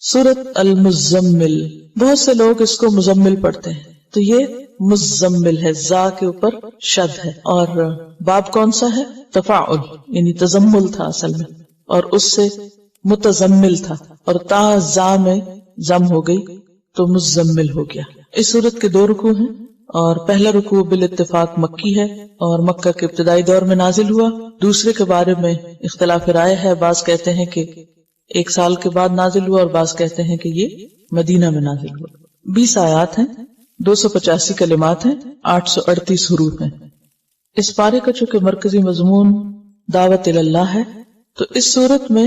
سورۃ المزمل، بہت سے لوگ اس کو مزمل پڑھتے ہیں، تو یہ مزمل ہے، زا کے اوپر شد ہے، اور باب کون سا ہے؟ تفاعل، یعنی تزمل تھا اصل میں، اور اس سے متزمل تھا، اور تا زا میں زم ہو گئی تو مزمل ہو گیا۔ اس سورت کے 2 رکوع ہیں، اور پہلا رکوع بالاتفاق مکی ہے اور مکہ کے ابتدائی دور میں نازل ہوا۔ دوسرے کے بارے میں اختلاف رائے ہے، بعض کہتے ہیں کہ 1 سال کے بعد نازل ہوا، اور بعض کہتے ہیں کہ یہ مدینہ میں نازل ہوا۔ 20 آیات ہیں، 285 کلمات ہیں، 838 حروف ہیں۔ اس پارے کا چونکہ مرکزی مضمون دعوت اللہ ہے، تو اس صورت میں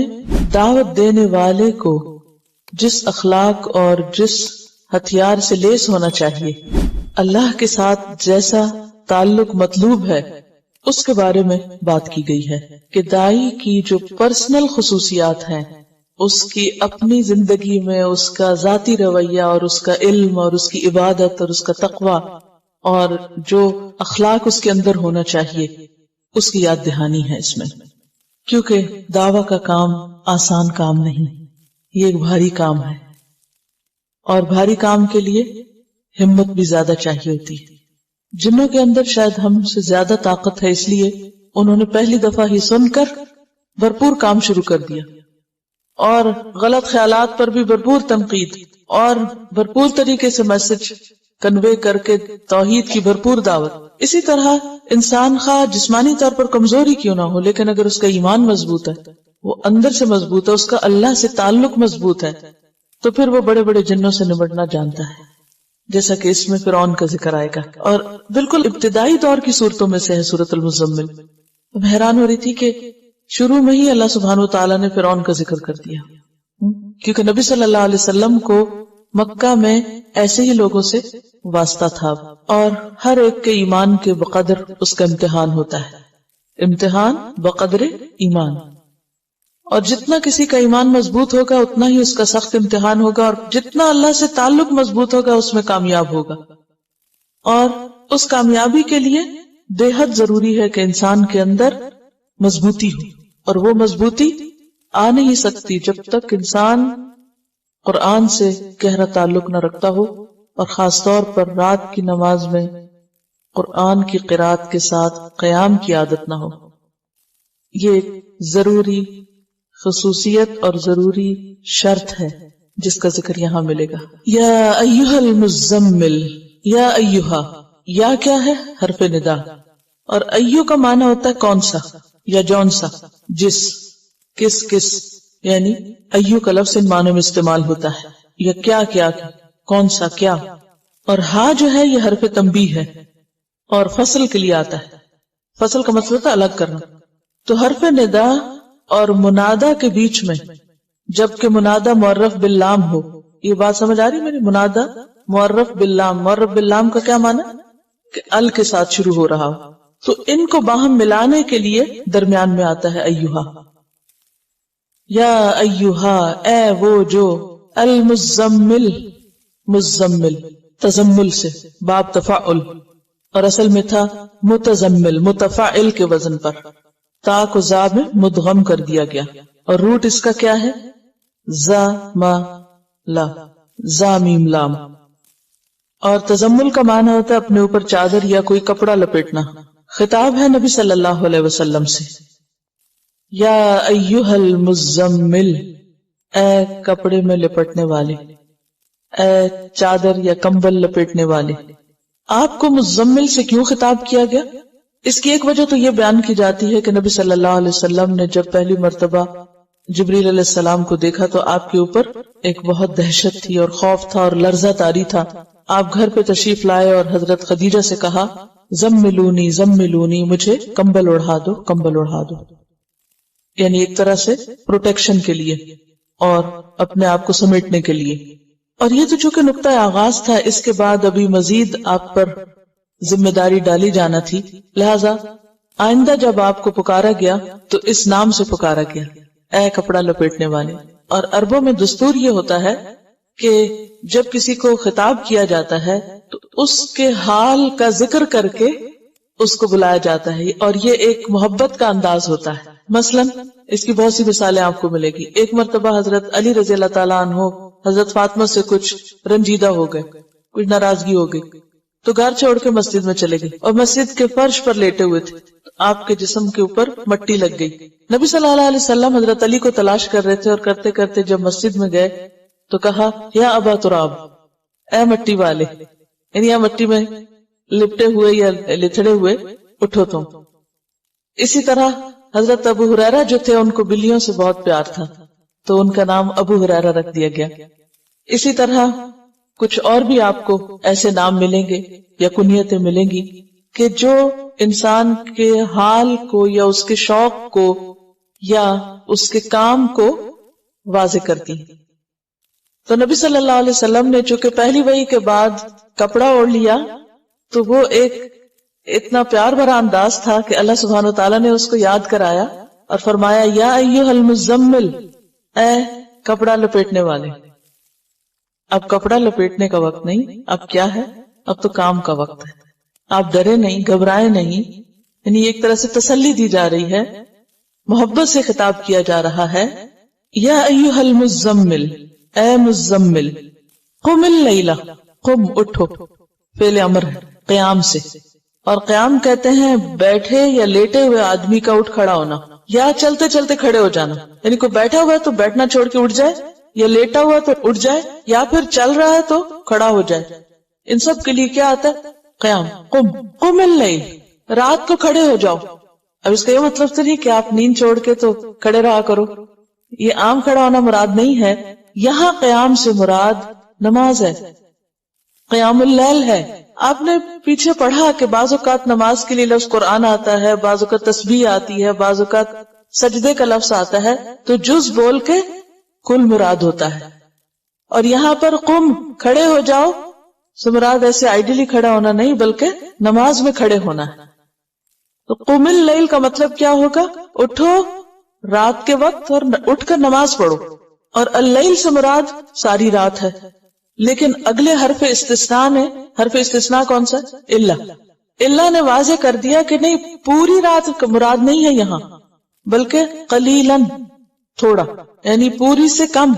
دعوت دینے والے کو جس اخلاق اور جس ہتھیار سے لیس ہونا چاہیے، اللہ کے ساتھ جیسا تعلق مطلوب ہے، اس کے بارے میں بات کی گئی ہے کہ داعی کی جو پرسنل خصوصیات ہیں، اس کی اپنی زندگی میں اس کا ذاتی رویہ اور اس کا علم اور اس کی عبادت اور اس کا تقوی اور جو اخلاق اس کے اندر ہونا چاہیے، اس کی یاد دہانی ہے اس میں، کیونکہ دعویٰ کا کام آسان کام نہیں، یہ ایک بھاری کام ہے، اور بھاری کام کے لیے ہمت بھی زیادہ چاہیے ہوتی ہے۔ جنوں کے اندر شاید ہم سے زیادہ طاقت ہے، اس لیے انہوں نے پہلی دفعہ ہی سن کر بھرپور کام شروع کر دیا، اور غلط خیالات پر بھی بھرپور تنقید اور بھرپور طریقے سے میسج کنوے کر کے توحید کی بھرپور دعوت۔ اسی طرح انسان خواہ جسمانی طور پر کمزوری کیوں نہ ہو، لیکن اگر اس کا ایمان مضبوط ہے، وہ اندر سے مضبوط ہے، اس کا اللہ سے تعلق مضبوط ہے، تو پھر وہ بڑے بڑے جنوں سے نمٹنا جانتا ہے، جیسا کہ اس میں فرعون کا ذکر آئے گا، اور بالکل ابتدائی دور کی صورتوں میں سے ہے سورۃ المزمل۔ میں حیران ہو رہی تھی کہ شروع میں ہی اللہ سبحانہ و تعالیٰ نے فرعون کا ذکر کر دیا، کیونکہ نبی صلی اللہ علیہ وسلم کو مکہ میں ایسے ہی لوگوں سے واسطہ تھا، اور ہر ایک کے ایمان کے بقدر اس کا امتحان ہوتا ہے، امتحان بقدر ایمان، اور جتنا کسی کا ایمان مضبوط ہوگا اتنا ہی اس کا سخت امتحان ہوگا، اور جتنا اللہ سے تعلق مضبوط ہوگا اس میں کامیاب ہوگا۔ اور اس کامیابی کے لیے بے حد ضروری ہے کہ انسان کے اندر مضبوطی ہو، اور وہ مضبوطی آ نہیں سکتی جب تک انسان قرآن سے گہرا تعلق نہ رکھتا ہو، اور خاص طور پر رات کی نماز میں قرآن کی قرات کے ساتھ قیام کی عادت نہ ہو۔ یہ ضروری خصوصیت اور ضروری شرط ہے جس کا ذکر یہاں ملے گا۔ یا ایھا المزمل، یا ایھا، یا کیا ہے؟ حرف ندا، اور ایھو کا معنی ہوتا ہے کون سا یا جون سا، جس، کس، یعنی ایھو کا لفظ ان معنوں میں استعمال ہوتا ہے، یا کیا کون سا کیا، اور ہا جو ہے یہ حرف تنبیہ ہے اور فصل کے لیے آتا ہے، فصل کا مطلب ہوتا ہے الگ کرنا، تو حرف ندا اور منادا کے بیچ میں جبکہ منادا معرف باللام ہو، یہ بات سمجھ آ رہی میری؟ منادا معرف باللام، معرف باللام کا کیا معنی؟ کہ ال کے ساتھ شروع ہو رہا ہو، تو ان کو باہم ملانے کے لیے درمیان میں آتا ہے ایھا۔ یا ایھا، اے وہ جو، المزمل، مزمل تزمل سے، باب تفاعل، اور اصل میں تھا متزمل، متفاعل کے وزن پر، تا کو زا میں مدغم کر دیا گیا، اور روٹ اس کا کیا ہے؟ زا ما لا، زا میم لام، اور تزمل کا معنی ہوتا ہے اپنے اوپر چادر یا کوئی کپڑا لپیٹنا۔ خطاب ہے نبی صلی اللہ علیہ وسلم سے، یا ایھا المزمل، اے کپڑے میں لپٹنے والے، اے چادر یا کمبل لپیٹنے والے۔ آپ کو مزمل سے کیوں خطاب کیا گیا؟ اس کی ایک وجہ تو یہ بیان کی جاتی ہے کہ نبی صلی اللہ علیہ وسلم نے جب پہلی مرتبہ جبریل علیہ السلام کو دیکھا تو آپ کے اوپر ایک بہت دہشت تھی اور خوف تھا اور لرزہ طاری تھا۔ آپ گھر پہ تشریف لائے اور حضرت خدیجہ سے کہا، زملونی زملونی، مجھے کمبل اڑھا دو، کمبل اڑھا دو، یعنی ایک طرح سے پروٹیکشن کے لیے اور اپنے آپ کو سمیٹنے کے لیے۔ اور یہ تو چونکہ نقطہ آغاز تھا، اس کے بعد ابھی مزید آپ پر ذمہ داری ڈالی جانا تھی، لہذا آئندہ جب آپ کو پکارا گیا تو اس نام سے پکارا گیا، اے کپڑا لپیٹنے والے۔ اور عربوں میں دستور یہ ہوتا ہے کہ جب کسی کو خطاب کیا جاتا ہے تو اس کے حال کا ذکر کر کے اس کو بلایا جاتا ہے، اور یہ ایک محبت کا انداز ہوتا ہے۔ مثلا اس کی بہت سی مثالیں آپ کو ملے گی۔ ایک مرتبہ حضرت علی رضی اللہ تعالیٰ عنہ حضرت فاطمہ سے کچھ رنجیدہ ہو گئے، کچھ ناراضگی ہو گئی، تو گھر چھوڑ کے مسجد میں چلے گئے اور مسجد کے فرش پر لیٹے ہوئے تھے، آپ کے جسم کے اوپر مٹی لگ گئی۔ نبی صلی اللہ علیہ وسلم حضرت علی کو تلاش کر رہے تھے اور کرتے کرتے جب مسجد میں گئے تو کہا یا ابا تراب، اے مٹی والے، یعنی یا مٹی میں لپٹے ہوئے یا لتھڑے ہوئے اٹھو تم۔ اسی طرح حضرت ابو ہریرہ جو تھے ان کو بلیوں سے بہت پیار تھا تو ان کا نام ابو ہریرہ رکھ دیا گیا۔ اسی طرح کچھ اور بھی آپ کو ایسے نام ملیں گے یا کنیتیں ملیں گی کہ جو انسان کے حال کو یا اس کے شوق کو یا اس کے کام کو واضح کرتی ہیں۔ تو نبی صلی اللہ علیہ وسلم نے چونکہ پہلی وحی کے بعد کپڑا اوڑھ لیا تو وہ ایک اتنا پیار بھرا انداز تھا کہ اللہ سبحانہ وتعالیٰ نے اس کو یاد کرایا اور فرمایا یا ایھا المزمل، اے کپڑا لپیٹنے والے۔ اب کپڑا لپیٹنے کا وقت نہیں، اب کیا ہے؟ اب تو کام کا وقت ہے۔ آپ ڈرے نہیں، گھبرائے نہیں، یعنی ایک طرح سے تسلی دی جا رہی ہے، محبت سے خطاب کیا جا رہا ہے۔ یا ایھا المزمل، اے مزمل، قم اللیلہ، قم اٹھو، فعل امر ہے قیام سے، اور قیام کہتے ہیں بیٹھے یا لیٹے ہوئے آدمی کا اٹھ کھڑا ہونا یا چلتے چلتے کھڑے ہو جانا، یعنی کوئی بیٹھا ہوا ہے تو بیٹھنا چھوڑ کے اٹھ جائے، یا لیٹا ہوا تو اٹھ جائے، یا پھر چل رہا ہے تو کھڑا ہو جائے۔ ان سب کے لیے کیا آتا ہے؟ قیام۔ قم اللیل، رات کو کھڑے ہو جاؤ۔ اب اس کا یہ مطلب تو نہیں کہ آپ نیند چھوڑ کے تو کھڑے رہا کرو، یہ عام کھڑا ہونا مراد نہیں ہے، یہاں قیام سے مراد نماز ہے، قیام اللیل ہے۔ آپ نے پیچھے پڑھا کہ بعض اوقات نماز کے لیے لفظ قرآن آتا ہے، بعض اوقات تسبیح آتی ہے، بعض اوقات سجدے کا لفظ آتا ہے، تو جز بول کے کل مراد ہوتا ہے۔ اور یہاں پر قم، کھڑے ہو جاؤ، سے مراد ایسے آئیڈیلی کھڑا ہونا نہیں بلکہ نماز میں کھڑے ہونا ہے۔ تو قم اللیل کا مطلب کیا ہوگا؟ اٹھو رات کے وقت اور اٹھ کر نماز پڑھو، اور اللیل سے مراد ساری رات ہے۔ لیکن اگلے حرف استثناء نے، حرف استثناء کون سا؟ اللہ نے واضح کر دیا کہ نہیں، پوری رات مراد نہیں ہے یہاں، بلکہ قلیلاً، تھوڑا، یعنی پوری سے کم،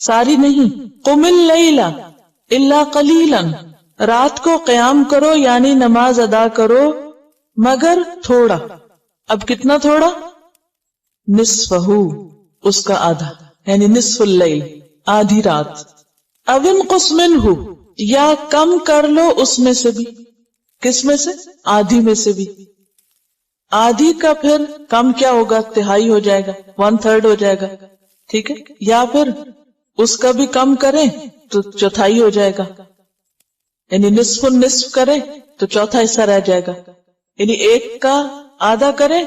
ساری نہیں۔ قم اللیل الا قلیلاً، رات کو قیام کرو یعنی نماز ادا کرو مگر تھوڑا۔ اب کتنا تھوڑا؟ نصفہ، اس کا آدھا، یعنی نصف اللیل، آدھی رات۔ او انقص منہ، یا کم کر لو اس میں سے بھی۔ کس میں سے؟ آدھی میں سے بھی۔ آدھی کا پھر کم کیا ہوگا؟ تہائی ہو جائے گا، 1/3 ہو جائے گا، ٹھیک ہے؟ یا پھر اس کا بھی کم کریں تو چوتھائی ہو جائے گا، یعنی نصف النصف کریں تو چوتھا حصہ رہ جائے گا، یعنی ایک کا آدھا کریں،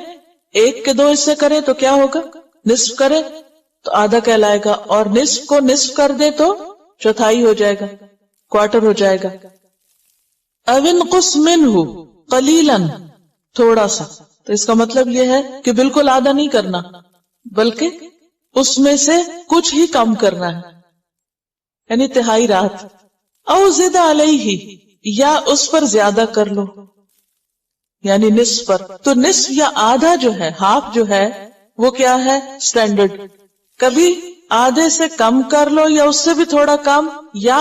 ایک کے 2 حصے کریں تو کیا ہوگا؟ نصف کریں تو آدھا کہلائے گا، اور نصف کو نصف کر دے تو چوتھائی ہو جائے گا، کوارٹر ہو جائے گا۔ او انقص منہ قلیلاً، تھوڑا سا، تو اس کا مطلب یہ ہے کہ بالکل آدھا نہیں کرنا بلکہ اس میں سے کچھ ہی کم کرنا ہے، یعنی تہائی رات۔ او زد علیہ، یا اس پر زیادہ کر لو، یعنی نصف پر۔ تو نصف یا آدھا جو ہے، ہاف جو ہے، وہ کیا ہے؟ سٹینڈرڈ۔ کبھی آدھے سے کم کر لو یا اس سے بھی تھوڑا کم، یا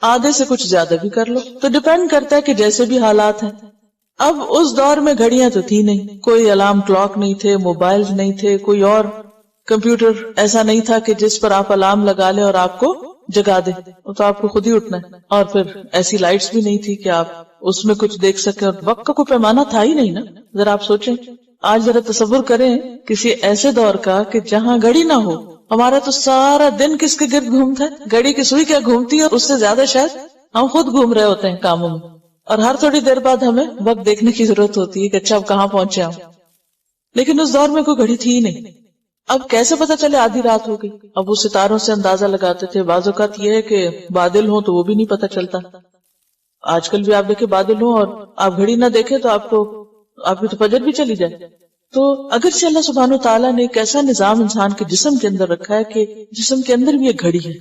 آدھے سے کچھ زیادہ بھی کر لو، تو ڈیپینڈ کرتا ہے کہ جیسے بھی حالات ہیں۔ اب اس دور میں گھڑیاں تو تھی نہیں، کوئی الارم کلاک نہیں تھے، موبائل نہیں تھے، کوئی اور کمپیوٹر ایسا نہیں تھا کہ جس پر آپ الارم لگا لیں اور آپ کو جگا دے، وہ تو آپ کو خود ہی اٹھنا ہے۔ اور پھر ایسی لائٹس بھی نہیں تھی کہ آپ اس میں کچھ دیکھ سکیں، اور وقت کا کوئی پیمانہ تھا ہی نہیں نا۔ ذرا آپ سوچیں، آج ذرا تصور کریں کسی ایسے دور کا کہ جہاں گھڑی نہ ہو۔ ہمارا تو سارا دن کس کے گرد گھومتا ہے؟ گھڑی کی سوئی کیا گھومتی ہے، اور اس سے زیادہ شاید ہم خود گھوم رہے ہوتے ہیں کاموں میں، اور ہر تھوڑی دیر بعد ہمیں وقت دیکھنے کی ضرورت ہوتی ہے کہ اچھا اب کہاں پہنچے ہم۔ لیکن اس دور میں کوئی گھڑی تھی ہی نہیں۔ اب کیسے پتا چلے آدھی رات ہو گئی؟ اب وہ ستاروں سے اندازہ لگاتے تھے۔ بعض اوقات یہ ہے کہ بادل ہوں تو وہ بھی نہیں پتا چلتا۔ آج کل بھی آپ دیکھیں بادل ہوں اور آپ گھڑی نہ دیکھیں تو آپ کی تو فجر بھی چلی جائے۔ تو اگرچہ اللہ سبحانہ تعالیٰ نے ایک ایسا نظام انسان کے جسم کے اندر رکھا ہے کہ جسم کے اندر بھی ایک گھڑی ہے،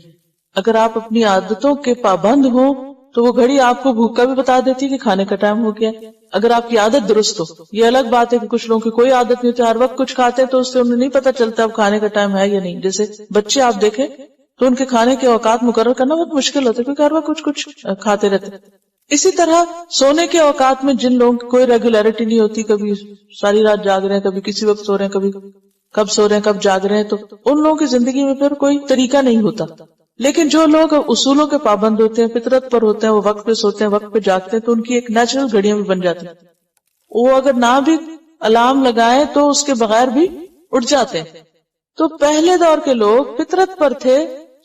اگر آپ اپنی عادتوں کے پابند ہوں تو وہ گھڑی آپ کو بھوک کا بھی بتا دیتی ہے کہ کھانے کا ٹائم ہو گیا۔ اگر آپ کی عادت درست ہو، یہ الگ بات ہے کہ کچھ لوگوں کی کوئی عادت نہیں ہوتی، ہر وقت کچھ کھاتے تو اس سے انہیں نہیں پتا چلتا اب کھانے کا ٹائم ہے یا نہیں۔ جیسے بچے آپ دیکھیں تو ان کے کھانے کے اوقات مقرر کرنا بہت مشکل ہوتا ہے کیونکہ ہر وقت کچھ کچھ کھاتے رہتے. اسی طرح سونے کے اوقات میں جن لوگوں کی کوئی ریگولیرٹی نہیں ہوتی, کبھی ساری رات جاگ رہے ہیں, کبھی کسی وقت سو رہے ہیں, کبھی کب سو رہے ہیں کب جاگ رہے ہیں, تو ان لوگوں کی زندگی میں پھر کوئی طریقہ نہیں ہوتا. لیکن جو لوگ اصولوں کے پابند ہوتے ہیں, فطرت پر ہوتے ہیں, وہ وقت پہ سوتے ہیں, وقت پہ جاگتے ہیں, تو ان کی ایک نیچرل گھڑیاں بھی بن جاتی ہیں. وہ اگر نہ بھی الارم لگائیں تو اس کے بغیر بھی اٹھ جاتے ہیں. تو پہلے دور کے لوگ فطرت پر تھے,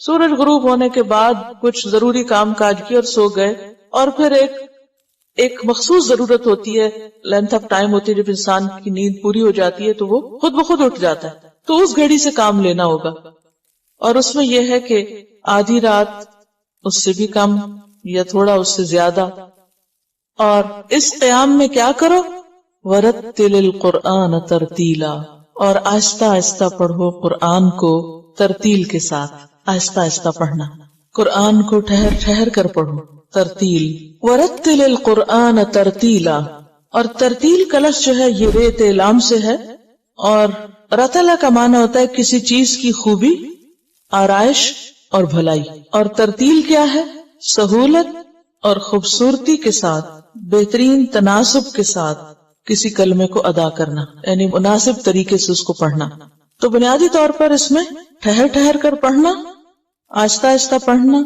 سورج غروب ہونے کے بعد کچھ ضروری کام کاج کی اور سو گئے, اور پھر ایک مخصوص ضرورت ہوتی ہے, لینتھ آف ٹائم ہوتی ہے, جب انسان کی نیند پوری ہو جاتی ہے تو وہ خود بخود اٹھ جاتا ہے. تو اس گھڑی سے کام لینا ہوگا, اور اس میں یہ ہے کہ آدھی رات, اس سے بھی کم یا تھوڑا اس سے زیادہ. اور اس قیام میں کیا کرو, وَرَتِّلِ الْقُرْآنَ تَرْتِيلًا, اور آہستہ آہستہ پڑھو قرآن کو ترتیل کے ساتھ, آہستہ آہستہ پڑھنا, قرآن کو ٹھہر ٹھہر کر پڑھو, ترتیل. وَرَتِّلِ الْقُرْآنَ تَرْتِيلًا, اور ترتیل کا لفظ جو ہے یہ ریت لام سے ہے, اور رتلا کا معنی ہوتا ہے کسی چیز کی خوبی, آرائش اور بھلائی. اور ترتیل کیا ہے, سہولت اور خوبصورتی کے ساتھ, بہترین تناسب کے ساتھ کسی کلمے کو ادا کرنا, یعنی مناسب طریقے سے اس کو پڑھنا. تو بنیادی طور پر اس میں ٹھہر ٹھہر کر پڑھنا, آہستہ آہستہ پڑھنا,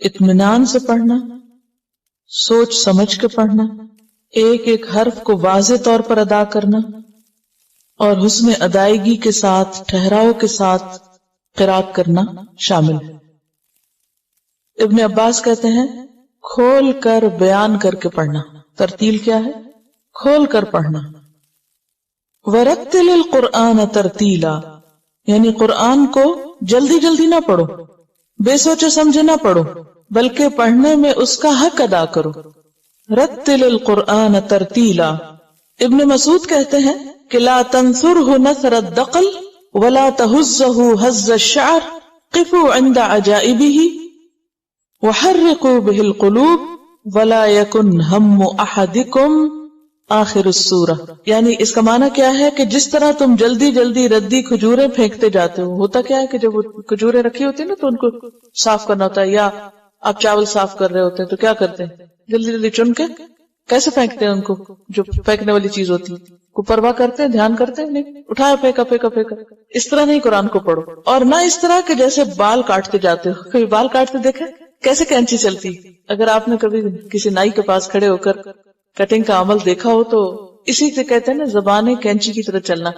اطمینان سے پڑھنا, سوچ سمجھ کے پڑھنا, ایک ایک حرف کو واضح طور پر ادا کرنا, اور حسن ادائیگی کے ساتھ, ٹھہراؤ کے ساتھ قرات کرنا شامل ہے. ابن عباس کہتے ہیں کھول کر بیان کر کے پڑھنا. ترتیل کیا ہے, کھول کر پڑھنا. وَرَتِّلِ الْقُرْآنَ تَرْتِيلًا, یعنی قرآن کو جلدی جلدی نہ پڑھو, بے سوچے سمجھے نہ پڑھو, بلکہ پڑھنے میں اس کا حق ادا کرو. رَتِّلِ الْقُرْآنَ تَرْتِيلًا. ابن مسعود کہتے ہیں کہ لا تنثرہ نثر الدقل ولا تہزہ ہز الشعر قفوا عند عجائبہ وحرقوا بہ القلوب ولا یکن ہم احدکم آخر السورہ. یعنی اس کا معنی کیا ہے کہ جس طرح تم جلدی جلدی ردی کھجوریں پھینکتے جاتے ہو, ہوتا کیا ہے کہ جب وہ کھجوریں رکھی ہوتی ہیں نا تو ان کو صاف کرنا ہوتا ہے, یا آپ چاول صاف کر رہے ہوتے ہیں تو کیا کرتے ہیں, جلدی جلدی چن کے کیسے پھینکتے ہیں ان کو, جو پھینکنے والی چیز ہوتی ہے, کو پرواہ کرتے ہیں, دھیان کرتے ہیں, نہیں, اٹھایا پھینکا پھینکا پھینکا. اس طرح نہیں قرآن کو پڑھو, اور نہ اس طرح کہ جیسے بال کاٹتے جاتے ہو. کبھی بال کاٹتے دیکھے کیسے کینچی چلتی, اگر آپ نے کبھی کسی نائی کے پاس کھڑے ہو کر کٹنگ کا عمل دیکھا ہو تو اسی سے کہتے ہیں نا زبان کینچی کی طرح چلنا.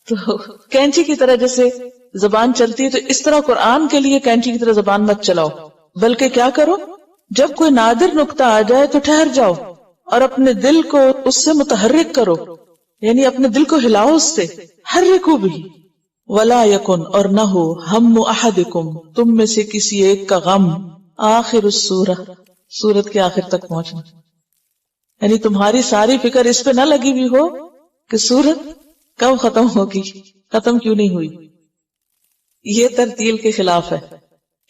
تو کینچی کی طرح جیسے زبان چلتی ہے, تو اس طرح قرآن کے لیے کینچی کی طرح زبان مت چلاؤ, بلکہ کیا کرو, جب کوئی نادر نقطہ آ جائے تو ٹھہر جاؤ اور اپنے دل کو اس سے متحرک کرو, یعنی اپنے دل کو ہلاؤ اس سے. حرکوا بھی ولا یکن, اور نہ ہو, ہم احدکم, تم میں سے کسی ایک کا غم, آخر السورہ, سورت کے آخر تک پہنچنا, یعنی تمہاری ساری فکر اس پہ نہ لگی ہوئی ہو کہ سورت کب ختم ہوگی, ختم کیوں نہیں ہوئی. یہ ترتیل کے خلاف ہے,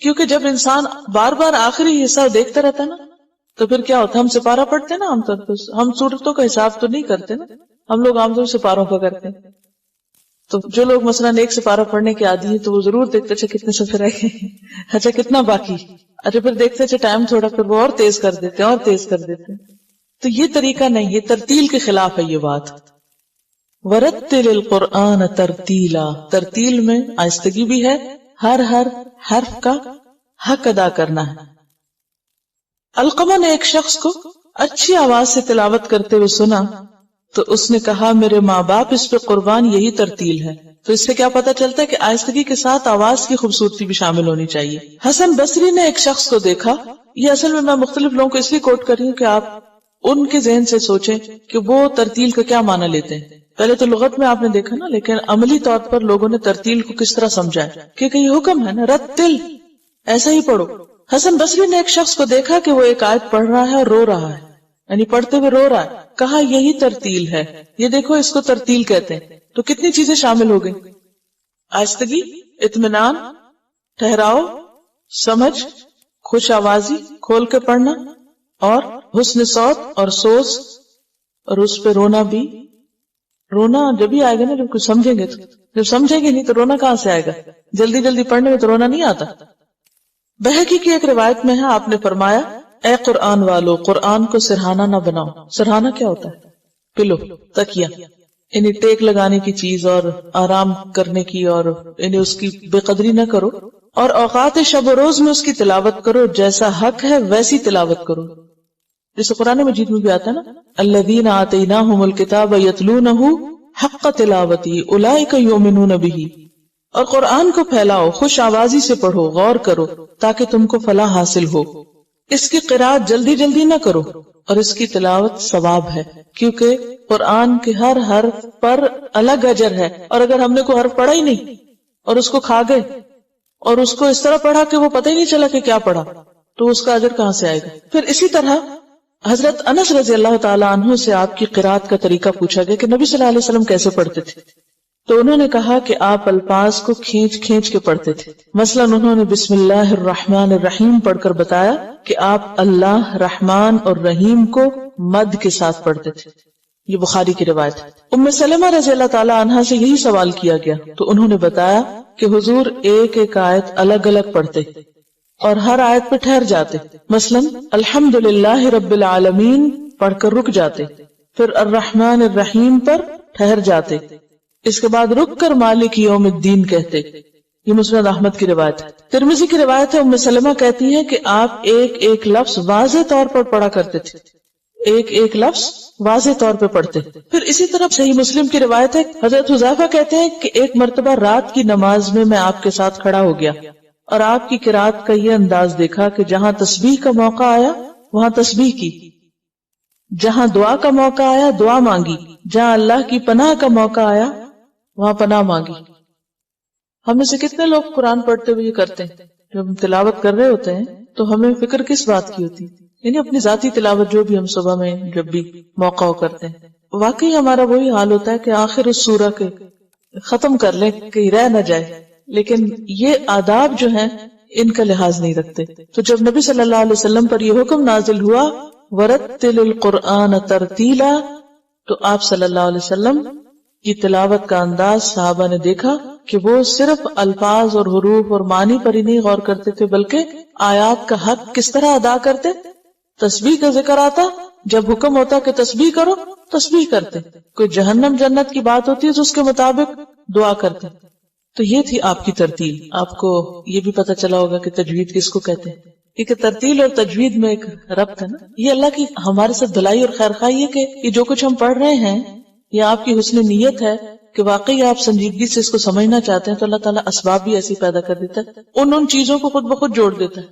کیونکہ جب انسان بار بار آخری حصہ دیکھتا رہتا ہے نا تو پھر کیا ہوتا ہے, ہم سپارہ پڑھتے ہیں نا, عام طور پر ہم سورتوں کا حساب تو نہیں کرتے نا, ہم لوگ عام طور سے سپاروں کا کرتے ہیں. تو جو لوگ مثلا ایک سپارہ پڑھنے کے عادی ہیں تو وہ ضرور دیکھتے اچھا کتنے صفحے رہ گئے, اچھا کتنا باقی, اچھا پھر دیکھتے اچھا ٹائم تھوڑا, پھر وہ اور تیز کر دیتے ہیں اور تیز کر دیتے ہیں. تو یہ طریقہ نہیں, یہ ترتیل کے خلاف ہے یہ بات. وَرَتِّلِ الْقُرْآنَ تَرْتِيلًا, ترتیل میں آہستگی بھی ہے, ہر حرف کا حق ادا کرنا ہے. علقمہ نے ایک شخص کو اچھی آواز سے تلاوت کرتے ہوئے سنا تو اس نے کہا میرے ماں باپ اس پہ قربان, یہی ترتیل ہے. تو اس سے کیا پتا چلتا ہے کہ آہستگی کے ساتھ آواز کی خوبصورتی بھی شامل ہونی چاہیے. حسن بصری نے ایک شخص کو دیکھا, یہ اصل میں مختلف لوگوں کو اس لیے کوٹ کر رہی ہوں کہ آپ ان کے ذہن سے سوچیں کہ وہ ترتیل کا کیا معنی لیتے ہیں. پہلے تو لغت میں آپ نے دیکھا نا, لیکن عملی طور پر لوگوں نے ترتیل کو کس طرح سمجھا ہے, کیونکہ یہ حکم ہے نا, رتل, ایسا ہی پڑھو. حسن بصری نے ایک شخص کو دیکھا کہ وہ ایک آیت پڑھ رہا ہے اور رو رہا ہے, یعنی پڑھتے ہوئے رو رہا ہے. کہا یہی ترتیل ہے, یہ دیکھو اس کو ترتیل کہتے ہیں. تو کتنی چیزیں شامل ہو گئی, آہستگی, اطمینان, ٹھہراؤ, سمجھ, خوش آوازی, کھول کے پڑھنا, اور حسن صوت اور سوز, اور اس پہ رونا بھی. رونا جب ہی آئے گا نا جب کچھ سمجھیں گے, تو جب سمجھیں گے نہیں تو رونا کہاں سے آئے گا. جلدی جلدی پڑھنے میں تو رونا نہیں آتا, بہقی کی ایک روایت میں ہے آپ نے فرمایا اے قرآن والو قرآن کو سرہانہ نہ بناؤ. سرہانہ کیا ہوتا ہے؟ پلو، تکیہ، یعنی ٹیک لگانے کی چیز اور آرام کرنے کی، اور یعنی اس کی بے قدری نہ کرو، اور اوقات شب و روز میں اس کی تلاوت کرو، جیسا حق ہے ویسی تلاوت کرو. جیسے قرآن مجید میں بھی آتا ہے نا الذین آتیناہم الکتاب یتلونہ حق تلاوتی اولئک یؤمنون بہ. اور قرآن کو پھیلاؤ، خوش آوازی سے پڑھو، غور کرو تاکہ تم کو فلاح حاصل ہو. اس کی قرأت جلدی جلدی نہ کرو اور اس کی تلاوت ثواب ہے، کیونکہ قرآن کے ہر حرف پر الگ اجر ہے. اور اگر ہم نے کوئی حرف پڑھا ہی نہیں اور اس کو کھا گئے اور اس کو اس طرح پڑھا کہ وہ پتہ ہی نہیں چلا کہ کیا پڑھا، تو اس کا اجر کہاں سے آئے گا؟ پھر اسی طرح حضرت انس رضی اللہ تعالی عنہ سے آپ کی قرأت کا طریقہ پوچھا گیا کہ نبی صلی اللہ علیہ وسلم کیسے پڑھتے تھے، تو انہوں نے کہا کہ آپ الفاظ کو کھینچ کھینچ کے پڑھتے تھے. مثلا انہوں نے بسم اللہ الرحمن الرحیم پڑھ کر بتایا کہ آپ اللہ رحمان اور رحیم کو مد کے ساتھ پڑھتے تھے. یہ بخاری کی روایت ہے. ام سلمہ رضی اللہ تعالی عنہا سے یہی سوال کیا گیا تو انہوں نے بتایا کہ حضور ایک ایک آیت الگ الگ پڑھتے اور ہر آیت پہ ٹھہر جاتے. مثلا الحمدللہ رب العالمین پڑھ کر رک جاتے، پھر الرحمن الرحیم پر ٹھہر جاتے، اس کے بعد رک کر مالک یوم الدین کہتے. یہ مسند احمد کی روایت ہے. ترمذی کی روایت ہے ام سلمہ کہتی ہے کہ آپ ایک ایک لفظ واضح طور پر پڑھا کرتے تھے، ایک ایک لفظ واضح طور پہ پڑھتے. پھر اسی طرح صحیح مسلم کی روایت ہے حضرت حذیفہ کہتے ہیں کہ ایک مرتبہ رات کی نماز میں آپ کے ساتھ کھڑا ہو گیا اور آپ کی قرأت کا یہ انداز دیکھا کہ جہاں تسبیح کا موقع آیا وہاں تسبیح کی، جہاں دعا کا موقع آیا دعا مانگی، جہاں اللہ کی پناہ کا موقع آیا وہاں پناہ مانگی. ہم میں سے کتنے لوگ قرآن پڑھتے ہوئے یہ کرتے ہیں؟ جب ہم تلاوت کر رہے ہوتے ہیں تو ہمیں فکر کس بات کی ہوتی ہے؟ یعنی اپنی ذاتی تلاوت جو بھی ہم صبح میں جب بھی موقع ہو کرتے ہیں. واقعی ہمارا وہی حال ہوتا ہے کہ آخر اس سورہ کے ختم کر لیں کہیں رہ نہ جائے، لیکن یہ آداب جو ہیں ان کا لحاظ نہیں رکھتے. تو جب نبی صلی اللہ علیہ وسلم پر یہ حکم نازل ہوا وَرَتِّلِ الْقُرْآنَ تَرْتِيلًا، تو آپ صلی اللہ علیہ وسلم کی تلاوت کا انداز صحابہ نے دیکھا کہ وہ صرف الفاظ اور حروف اور معنی پر ہی نہیں غور کرتے تھے بلکہ آیات کا حق کس طرح ادا کرتے. تسبیح کا ذکر آتا، جب حکم ہوتا کہ تسبیح کرو تسبیح کرتے، کوئی جہنم جنت کی بات ہوتی ہے تو اس کے مطابق دعا کرتے. تو یہ تھی آپ کی ترتیل. آپ کو یہ بھی پتہ چلا ہوگا کہ تجوید کس کو کہتے ہیں، کیونکہ ترتیل اور تجوید میں ایک ربط ہے نا. یہ اللہ کی ہمارے ساتھ بھلائی اور خیر خواہی ہے کہ یہ جو کچھ ہم پڑھ رہے ہیں یہ آپ کی حسن نیت ہے کہ واقعی آپ سنجیدگی سے اس کو سمجھنا چاہتے ہیں، تو اللہ تعالیٰ اسباب بھی ایسی پیدا کر دیتا ہے، ان چیزوں کو خود بخود جوڑ دیتا ہے،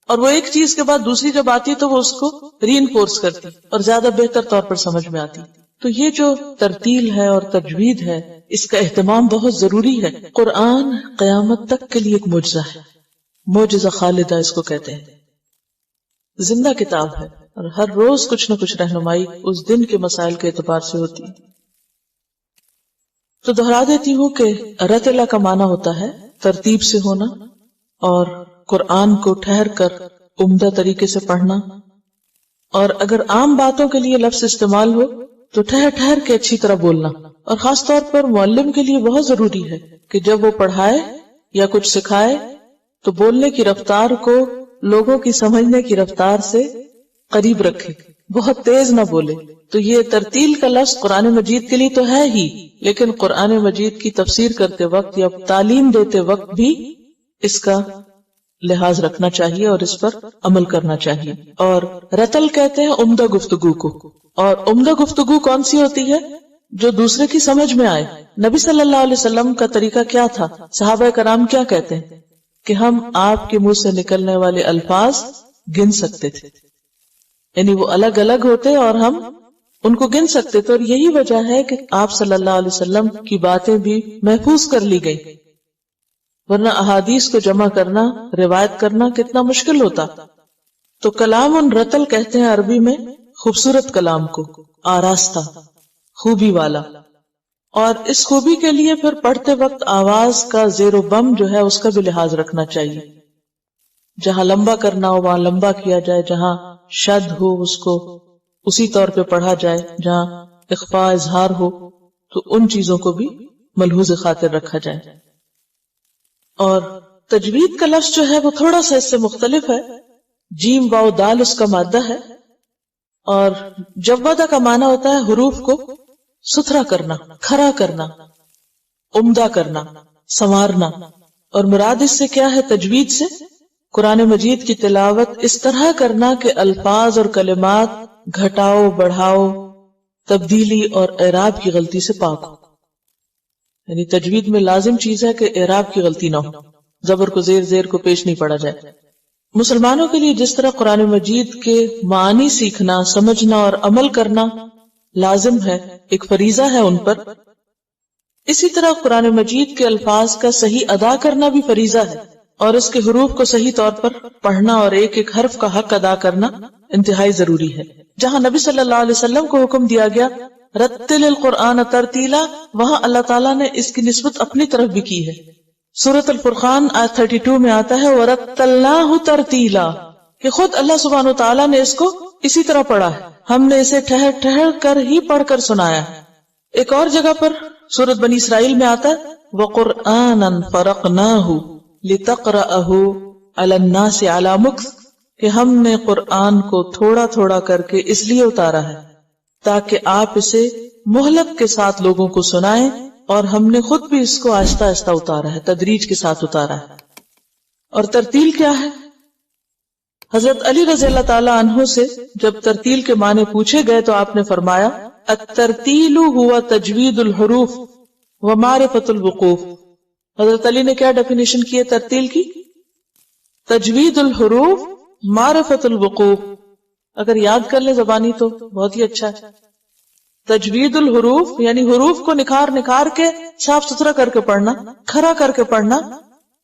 اور وہ ایک چیز کے بعد دوسری جب آتی ہے تو وہ اس کو ری انفورس کرتی اور زیادہ بہتر طور پر سمجھ میں آتی. تو یہ جو ترتیل ہے اور تجوید ہے اس کا اہتمام بہت ضروری ہے. قرآن قیامت تک کے لیے ایک معجزہ ہے، معجزہ خالدہ اس کو کہتے ہیں. زندہ کتاب ہے اور ہر روز کچھ نہ کچھ رہنمائی اس دن کے مسائل کے اعتبار سے ہوتی ہے. تو دہرا دیتی ہوں کہ رتلا کا معنی ہوتا ہے ترتیب سے ہونا، اور قرآن کو ٹھہر کر عمدہ طریقے سے پڑھنا، اور اگر عام باتوں کے لیے لفظ استعمال ہو تو ٹھہر ٹھہر کے اچھی طرح بولنا. اور خاص طور پر معلم کے لیے بہت ضروری ہے کہ جب وہ پڑھائے یا کچھ سکھائے تو بولنے کی رفتار کو لوگوں کی سمجھنے کی رفتار سے قریب رکھے، بہت تیز نہ بولے. تو یہ ترتیل کا لفظ قرآن مجید کے لیے تو ہے ہی، لیکن قرآن مجید کی تفسیر کرتے وقت یا تعلیم دیتے وقت بھی اس کا لحاظ رکھنا چاہیے اور اس پر عمل کرنا چاہیے. اور رتل کہتے ہیں عمدہ گفتگو کو، اور عمدہ گفتگو کون سی ہوتی ہے؟ جو دوسرے کی سمجھ میں آئے. نبی صلی اللہ علیہ وسلم کا طریقہ کیا تھا؟ صحابہ کرام کیا کہتے ہیں کہ ہم آپ کے منہ سے نکلنے والے الفاظ گن سکتے تھے، یعنی وہ الگ الگ ہوتے اور ہم ان کو گن سکتے تھے. اور یہی وجہ ہے کہ آپ صلی اللہ علیہ وسلم کی باتیں بھی محفوظ کر لی گئی، ورنہ احادیث کو جمع کرنا، روایت کرنا کتنا مشکل ہوتا. تو کلام رتل کہتے ہیں عربی میں خوبصورت کلام کو، آراستہ، خوبی والا. اور اس خوبی کے لیے پھر پڑھتے وقت آواز کا زیر و بم جو ہے اس کا بھی لحاظ رکھنا چاہیے. جہاں لمبا کرنا ہو وہاں لمبا کیا جائے، جہاں شد ہو اس کو اسی طور پہ پڑھا جائے، جہاں اخفاء اظہار ہو تو ان چیزوں کو بھی ملحوظ خاطر رکھا جائے. اور تجوید کا لفظ جو ہے وہ تھوڑا سا اس سے مختلف ہے. جیم واو دال اس کا مادہ ہے، اور جودہ کا معنی ہوتا ہے حروف کو ستھرا کرنا، کھرا کرنا، عمدہ کرنا، سنوارنا. اور مراد اس سے کیا ہے؟ تجوید سے قرآن مجید کی تلاوت اس طرح کرنا کہ الفاظ اور کلمات گھٹاؤ، بڑھاؤ، تبدیلی اور اعراب کی غلطی سے پاک ہو. یعنی تجوید میں لازم چیز ہے کہ اعراب کی غلطی نہ ہو، زبر کو زیر کو پیش نہیں پڑا جائے. مسلمانوں کے لیے جس طرح قرآن مجید کے معنی سیکھنا، سمجھنا اور عمل کرنا لازم ہے، ایک فریضہ ہے ان پر، اسی طرح قرآن مجید کے الفاظ کا صحیح ادا کرنا بھی فریضہ ہے، اور اس کے حروف کو صحیح طور پر پڑھنا اور ایک ایک حرف کا حق ادا کرنا انتہائی ضروری ہے. جہاں نبی صلی اللہ علیہ وسلم کو حکم دیا گیا رتل القرآن ترتیلا، وہاں اللہ تعالیٰ نے اس کی نسبت اپنی طرف بھی کی ہے. سورۃ الفرقان آیت 32 میں آتا ہے وَرَتَّلْنَاهُ تَرْتِيلًا، کہ خود اللہ سبحانہ وتعالیٰ نے اس کو اسی طرح پڑھا ہے، ہم نے اسے ٹھہر ٹھہر کر ہی پڑھ کر سنایا ہے. ایک اور جگہ پر سورۃ بنی اسرائیل میں آتا ہے وَقُرْآنًا فَرَقْنَاهُ لِتَقْرَأَهُ عَلَى النَّاسِ عَلَى مُكْثٍ، کہ ہم نے قرآن کو تھوڑا تھوڑا کر کے اس لیے اتارا ہے تاکہ آپ اسے مہلت کے ساتھ لوگوں کو سنائیں، اور ہم نے خود بھی اس کو آہستہ آہستہ اتارا ہے، تدریج کے ساتھ اتارا ہے. اور ترتیل کیا ہے؟ حضرت علی رضی اللہ تعالی عنہ سے جب ترتیل کے معنی پوچھے گئے تو آپ نے فرمایا الترتیل ہوا تجوید الحروف ومعرفت الوقوف. حضرت علی نے کیا ڈیفینیشن کی ہے ترتیل کی؟ تجوید الحروف، معرفت الوقوف. اگر یاد کر لیں زبانی تو بہت ہی اچھا ہے. تجوید الحروف یعنی حروف کو نکھار کے صاف ستھرا کر کے پڑھنا، کھرا کر کے پڑھنا.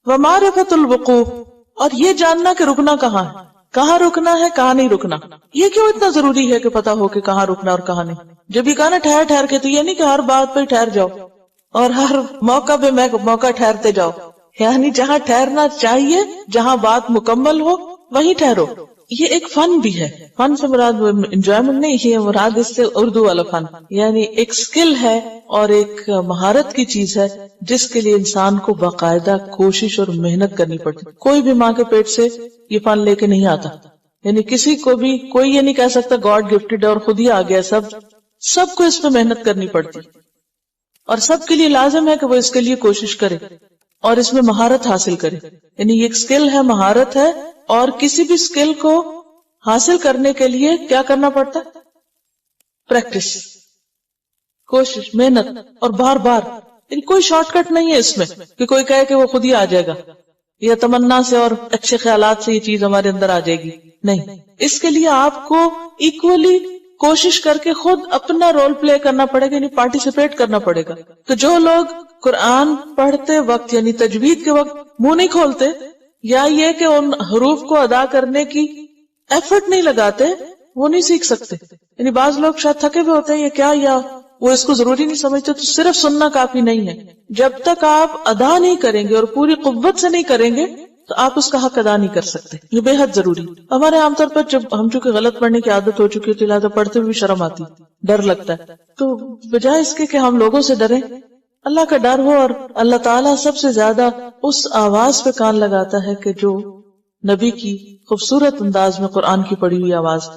ومعرفت الوقوف، اور یہ جاننا کہ رکنا کہاں ہے، کہاں رکنا ہے، کہاں نہیں رکنا. یہ کیوں اتنا ضروری ہے کہ پتا ہو کہ کہاں رکنا اور کہاں نہیں؟ جب یہ کہا نا ٹھہر ٹھہر کے، تو یہ نہیں کہ ہر بات پہ ٹھہر جاؤ اور ہر موقع پہ موقع ٹھہرتے جاؤ. یعنی جہاں ٹھہرنا چاہیے، جہاں بات مکمل ہو وہیں ٹھہرو. یہ ایک فن بھی ہے. فن سے مراد انجوائمنٹ نہیں، یہ مراد اس سے اردو والا فن، یعنی ایک سکل ہے اور ایک مہارت کی چیز ہے جس کے لیے انسان کو باقاعدہ کوشش اور محنت کرنی پڑتی. کوئی بھی ماں کے پیٹ سے یہ فن لے کے نہیں آتا. یعنی کسی کو بھی کوئی یہ نہیں کہہ سکتا گاڈ گفٹڈ اور خود ہی آ گیا. سب کو اس میں محنت کرنی پڑتی، اور سب کے لیے لازم ہے کہ وہ اس کے لیے کوشش کرے اور اس میں مہارت حاصل کرے. یعنی یہ ایک سکل ہے، مہارت ہے، اور کسی بھی سکل کو حاصل کرنے کے لیے کیا کرنا پڑتا ہے؟ پریکٹس، کوشش، محنت، اور بار بار. یعنی کوئی شارٹ کٹ نہیں ہے اس میں کہ کوئی کہے کہ وہ خود ہی آ جائے گا یا تمنا سے اور اچھے خیالات سے یہ چیز ہمارے اندر آ جائے گی. نہیں، اس کے لیے آپ کو ایکولی کوشش کر کے خود اپنا رول پلے کرنا پڑے گا، یعنی پارٹیسپیٹ کرنا پڑے گا. تو جو لوگ قرآن پڑھتے وقت یعنی تجوید کے وقت منہ نہیں کھولتے، یا یہ کہ ان حروف کو ادا کرنے کی ایفرٹ نہیں لگاتے، وہ نہیں سیکھ سکتے. یعنی بعض لوگ شاید تھکے ہوئے ہوتے ہیں یہ کیا، یا وہ اس کو ضروری نہیں سمجھتے. تو صرف سننا کافی نہیں ہے. جب تک آپ ادا نہیں کریں گے اور پوری قوت سے نہیں کریں گے تو آپ اس کا حق ادا نہیں کر سکتے. یہ بے حد ضروری. ہمارے عام طور پر جب ہم چونکہ غلط پڑھنے کی عادت ہو چکی ہے تو لہٰذا پڑھتے ہوئے شرم آتی، ڈر لگتا ہے. تو بجائے اس کے کہ ہم لوگوں سے ڈریں، اللہ کا ڈر ہو. اور اللہ تعالیٰ سب سے زیادہ اس آواز پہ کان لگاتا ہے کہ جو نبی کی خوبصورت انداز میں قرآن کی پڑھی ہوئی آواز،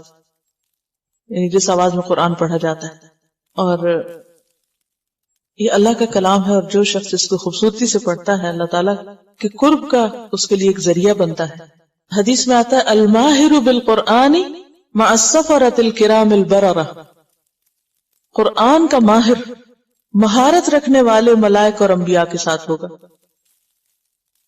یعنی جس آواز میں قرآن پڑھا جاتا ہے. اور یہ اللہ کا کلام ہے، اور جو شخص اس کو خوبصورتی سے پڑھتا ہے اللہ تعالیٰ کے قرب کا اس کے لیے ایک ذریعہ بنتا ہے. حدیث میں آتا ہے الماہر بالقرآن مع السفرۃ الکرام البررہ، قرآن کا ماہر مہارت رکھنے والے ملائک اور انبیاء کے ساتھ ہوگا.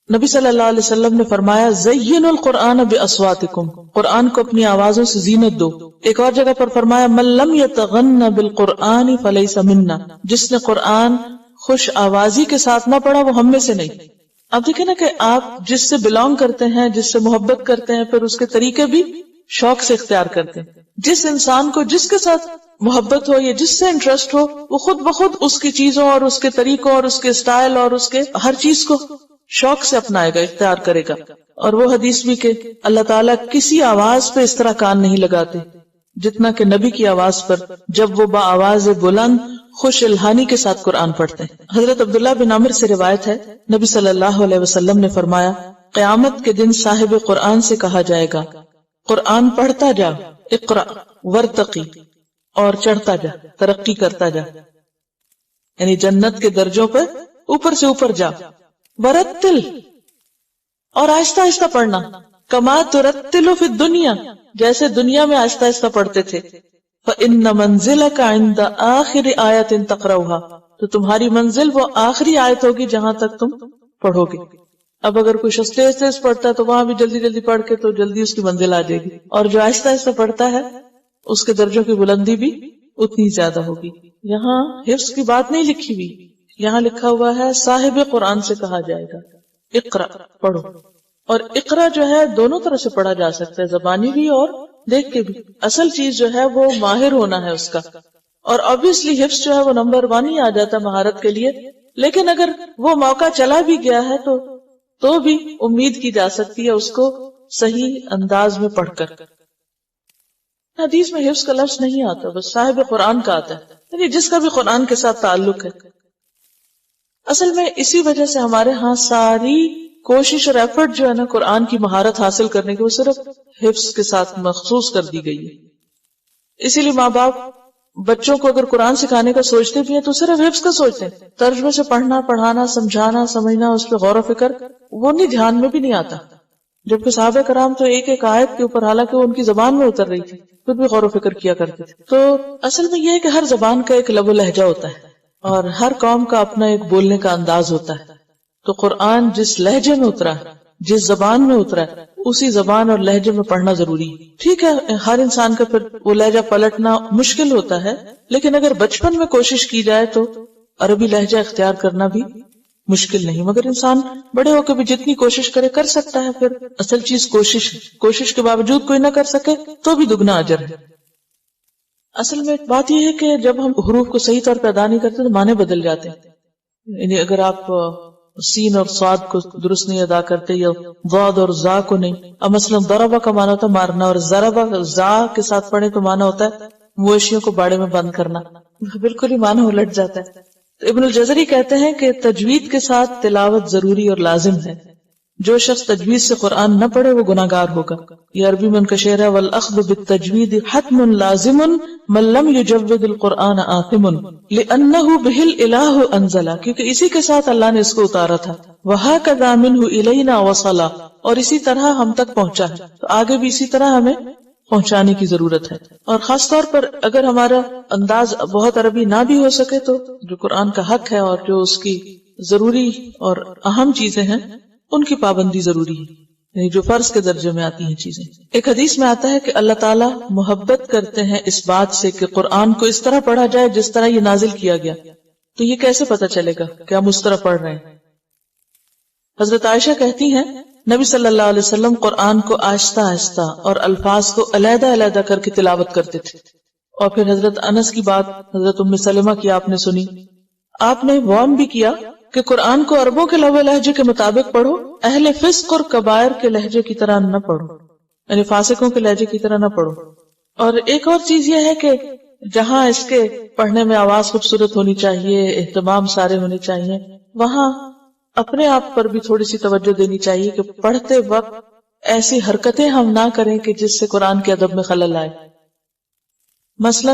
نبی صلی اللہ علیہ وسلم نے فرمایا زینوا القرآن باصواتکم، قرآن کو اپنی آوازوں سے زینت دو. ایک اور جگہ پر فرمایا من لم یتغن بالقرآن فلیس منا، جس نے قرآن خوش آوازی کے ساتھ نہ پڑھا وہ ہم میں سے نہیں. اب دیکھیں نا کہ آپ جس سے بلانگ کرتے ہیں، جس سے محبت کرتے ہیں، پھر اس کے طریقے بھی شوق سے اختیار کرتے ہیں. جس انسان کو جس کے ساتھ محبت ہو یا جس سے انٹرسٹ ہو، وہ خود بخود اس کی چیزوں اور اس کے طریقوں اور اس کے سٹائل اور اس کے ہر چیز کو شوق سے اپنائے گا، اختیار کرے گا. اور وہ حدیث بھی کہ اللہ تعالیٰ کسی آواز پہ اس طرح کان نہیں لگاتے جتنا کہ نبی کی آواز پر، جب وہ با آواز بلند خوش الہانی کے ساتھ قرآن پڑھتے ہیں. حضرت عبداللہ بن عمر سے روایت ہے نبی صلی اللہ علیہ وسلم نے فرمایا قیامت کے دن صاحب قرآن سے کہا جائے گا قرآن پڑھتا جا، اقرا ورتقی، اور چڑھتا جا، ترقی کرتا جا، یعنی جنت کے درجوں پر اوپر سے اوپر جا، ورتل، اور آہستہ آہستہ پڑھنا، کما ترتل فی الدنیا، جیسے دنیا میں آہستہ آہستہ پڑھتے تھے، فإن منزلک عند آخر آیت تقرؤها، تو تمہاری منزل وہ آخری آیت ہوگی جہاں تک تم پڑھو گے۔ اب اگر کوئی شخص تیز تیز پڑھتا ہے تو وہاں بھی جلدی جلدی پڑھ کے تو جلدی اس کی منزل آ جائے گی، اور جو آہستہ آہستہ پڑھتا ہے اس کے درجوں کی بلندی بھی اتنی زیادہ ہوگی۔ یہاں حفظ کی بات نہیں لکھی ہوئی، یہاں لکھا ہوا ہے صاحب قرآن سے کہا جائے گا اقرا، پڑھو۔ اور اقرا جو ہے دونوں طرح سے پڑھا جا سکتا ہے، زبانی بھی اور دیکھ کے بھی۔ اصل چیز جو ہے وہ ماہر ہونا ہے اس کا، اور obviously حفظ جو ہے وہ نمبر 1 ہی آ جاتا ہے مہارت کے لیے، لیکن اگر وہ موقع چلا بھی گیا ہے تو بھی امید کی جا سکتی ہے اس کو صحیح انداز میں پڑھ کر۔ حدیث میں حفظ کا لفظ نہیں آتا، بس صاحب قرآن کا آتا ہے، یعنی جس کا بھی قرآن کے ساتھ تعلق ہے۔ اصل میں اسی وجہ سے ہمارے ہاں ساری کوشش اور ایفرٹ جو ہے نا قرآن کی مہارت حاصل کرنے کی، وہ صرف حفظ کے ساتھ مخصوص کر دی گئی ہے۔ اسی لیے ماں باپ بچوں کو اگر قرآن سکھانے کا سوچتے بھی ہیں تو صرف حفظ کا سوچتے ہیں، ترجمے سے پڑھنا، پڑھانا، سمجھانا، سمجھنا، اس پہ غور و فکر وہ نہیں، دھیان میں بھی نہیں آتا۔ جبکہ صحابہ کرام تو ایک ایک آیت کے اوپر، حالانکہ وہ ان کی زبان میں اتر رہی تھی، پھر بھی غور و فکر کیا کرتے تھے۔ تو اصل میں یہ ہے کہ ہر زبان کا ایک لب و لہجہ ہوتا ہے، اور ہر قوم کا اپنا ایک بولنے کا انداز ہوتا ہے۔ تو قرآن جس لہجے میں اترا ہے، جس زبان میں اترا ہے، اسی زبان اور لہجے میں پڑھنا ضروری ہے۔ ٹھیک ہے ہر انسان کا پھر وہ لہجہ پلٹنا مشکل ہوتا ہے، لیکن اگر بچپن میں کوشش کی جائے تو عربی لہجہ اختیار کرنا بھی مشکل نہیں، مگر انسان بڑے ہو کے بھی جتنی کوشش کرے کر سکتا ہے۔ پھر اصل چیز کوشش ہے، کوشش کے باوجود کوئی نہ کر سکے تو بھی دگنا اجر ہے۔ اصل میں ایک بات یہ ہے کہ جب ہم حروف کو صحیح طور پہ ادا نہیں کرتے تو معنی بدل جاتے ہیں۔ یعنی اگر آپ سین اور صاد کو درست نہیں ادا کرتے یا ضاد اور زا کو نہیں، اب مثلا ضربہ کا معنی ہوتا ہے مارنا، اور ضربہ زا کے ساتھ پڑھے تو معنی ہوتا ہے مویشیوں کو باڑے میں بند کرنا، بالکل ہی معنی الٹ جاتا ہے۔ تو ابن الجزری کہتے ہیں کہ تجوید کے ساتھ تلاوت ضروری اور لازم ہے، جو شخص تجوید سے قرآن نہ پڑھے وہ گناہ گار ہوگا۔ یہ عربی میں ان کا شعر ہے، والأخذ بالتجوید حتم لازم من لم یجود القرآن آثم لأنه به الإلہ انزلا، کیونکہ اسی کے ساتھ اللہ نے اس کو اتارا تھا، وہکذا منہ الینا وصلا، اور اسی طرح ہم تک پہنچا ہے، تو آگے بھی اسی طرح ہمیں پہنچانے کی ضرورت ہے۔ اور خاص طور پر اگر ہمارا انداز بہت عربی نہ بھی ہو سکے تو جو قرآن کا حق ہے اور جو اس کی ضروری اور اہم چیزیں ہیں ان کی پابندی ضروری ہے، یعنی جو فرض کے درجے میں آتی ہیں چیزیں۔ ایک حدیث میں آتا ہے کہ اللہ تعالیٰ محبت کرتے ہیں اس بات سے کہ قرآن کو اس طرح پڑھا جائے جس طرح یہ نازل کیا گیا۔ تو یہ کیسے پتہ چلے گا کہ ہم اس طرح پڑھ رہے ہیں؟ حضرت عائشہ کہتی ہیں نبی صلی اللہ علیہ وسلم قرآن کو آہستہ آہستہ اور الفاظ کو علیحدہ علیحدہ کر کے تلاوت کرتے تھے۔ اور پھر حضرت انس کی بات حضرت ام سلمہ کی آپ نے سنی، آپ نے وارن بھی کیا کہ قرآن کو عربوں کے لب و لہجے کے مطابق پڑھو، اہل فسق اور کبائر کے لہجے کی طرح نہ پڑھو، یعنی فاسقوں کے لہجے کی طرح نہ پڑھو۔ اور ایک اور چیز یہ ہے کہ جہاں اس کے پڑھنے میں آواز خوبصورت ہونی چاہیے، اہتمام سارے ہونے چاہیے، وہاں اپنے آپ پر بھی تھوڑی سی توجہ دینی چاہیے کہ پڑھتے وقت ایسی حرکتیں ہم نہ کریں کہ جس سے قرآن کے ادب میں خلل آئے۔ مثلا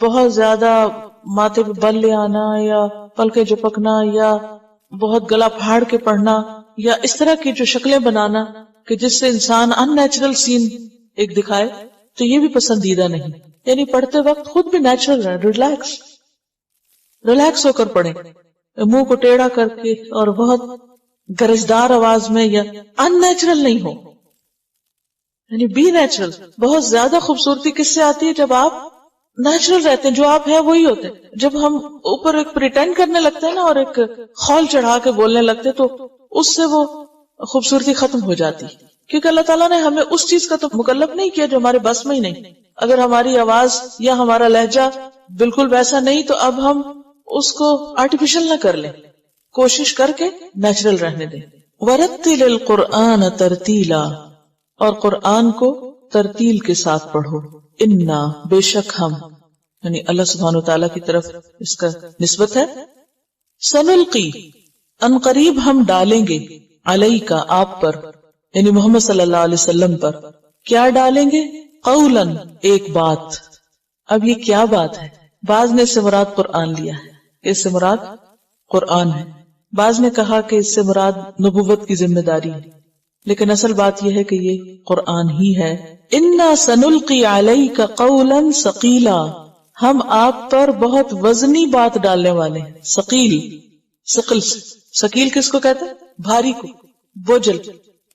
بہت زیادہ ماتھے پہ بل لے آنا، یا پلکیں جھپکنا، یا بہت گلا پھاڑ کے پڑھنا، یا اس طرح کی جو شکلیں بنانا کہ جس سے انسان ان نیچرل سین ایک دکھائے، تو یہ بھی پسندیدہ نہیں۔ یعنی پڑھتے وقت خود بھی نیچرل رہیں، ریلیکس ہو کر پڑھیں، منہ کو ٹیڑھا کر کے اور بہت گرجدار آواز میں، یا ان نیچرل نہیں ہو، یعنی بی نیچرل۔ بہت زیادہ خوبصورتی کس سے آتی ہے؟ جب آپ نیچرل رہتے ہیں، جو آپ ہیں وہی ہوتے ہیں۔ جب ہم اوپر ایک پریٹینڈ کرنے لگتے ہیں نا، اور ایک خول چڑھا کے بولنے لگتے تو اس سے وہ خوبصورتی ختم ہو جاتی، کیونکہ اللہ تعالیٰ نے ہمیں اس چیز کا تو مکلف نہیں کیا جو ہمارے بس میں ہی نہیں۔ اگر ہماری آواز یا ہمارا لہجہ بالکل ویسا نہیں تو اب ہم اس کو آرٹیفیشل نہ کر لیں، کوشش کر کے نیچرل رہنے دیں۔ وَرَتِّلِ الْقُرْآنَ تَرْتِيلًا، اور قرآن کو ترتیل کے ساتھ پڑھو۔ انا، بے شک ہم، یعنی اللہ سبحانہ وتعالیٰ کی طرف اس کا نسبت ہے۔ سنلقی، ان قریب ہم ڈالیں گے، علیکا، آپ پر، یعنی محمد صلی اللہ علیہ وسلم پر کیا ڈالیں گے؟ قولاً، ایک بات. اب یہ کیا بات ہے؟ بعض نے اس سے مراد قرآن لیا ہے، اس سے مراد قرآن ہے. بعض نے کہا کہ اس سے مراد نبوت کی ذمہ داری ہے، لیکن اصل بات یہ ہے کہ یہ قرآن ہی ہے. انا سنلقی علیک قولا ثقیلا، ہم آپ پر بہت وزنی بات ڈالنے والے ہیں. ثقیل، ثقیل کس کو کہتے ہیں؟ بھاری کو، بوجھل.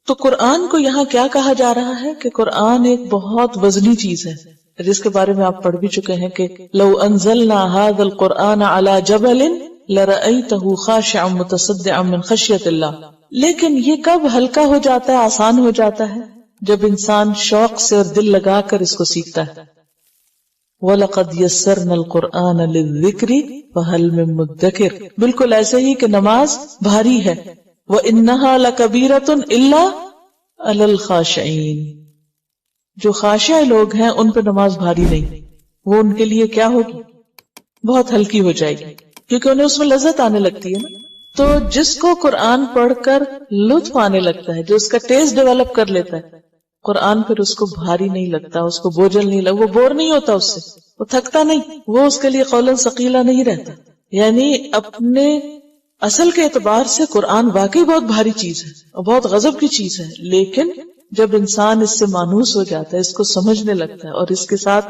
تو قرآن کو یہاں کیا کہا جا رہا ہے کہ قرآن ایک بہت وزنی چیز ہے، جس کے بارے میں آپ پڑھ بھی چکے ہیں کہ لو انزلنا هذا القرآن على جبل لرأيته خاشعا متصدعا من خشیۃ اللہ. لیکن یہ کب ہلکا ہو جاتا ہے، آسان ہو جاتا ہے؟ جب انسان شوق سے اور دل لگا کر اس کو سیکھتا ہے. وَلَقَدْ يَسَّرْنَا الْقُرْآنَ لِلذِّكْرِ فَهَلْ مِن مُدَّكِرٍ. بالکل ایسے ہی کہ نماز بھاری ہے. وَإِنَّهَا لَكَبِيرَةٌ إِلَّا عَلَى الْخَاشِعِينَ. جو خاشع لوگ ہیں ان پہ نماز بھاری نہیں، وہ ان کے لیے کیا ہوگی؟ بہت ہلکی ہو جائے گی، کیونکہ انہیں اس میں لذت آنے لگتی ہے نا. تو جس کو قرآن پڑھ کر لطف آنے لگتا ہے، جو اس کا ٹیسٹ ڈیولپ کر لیتا ہے، قرآن پھر اس کو بھاری نہیں لگتا، اس کو بوجھل نہیں لگتا، وہ بور نہیں ہوتا اس سے، وہ تھکتا نہیں، وہ اس کے لیے قولاً ثقیلا نہیں رہتا. یعنی اپنے اصل کے اعتبار سے قرآن واقعی بہت بھاری چیز ہے اور بہت غضب کی چیز ہے، لیکن جب انسان اس سے مانوس ہو جاتا ہے، اس کو سمجھنے لگتا ہے اور اس کے ساتھ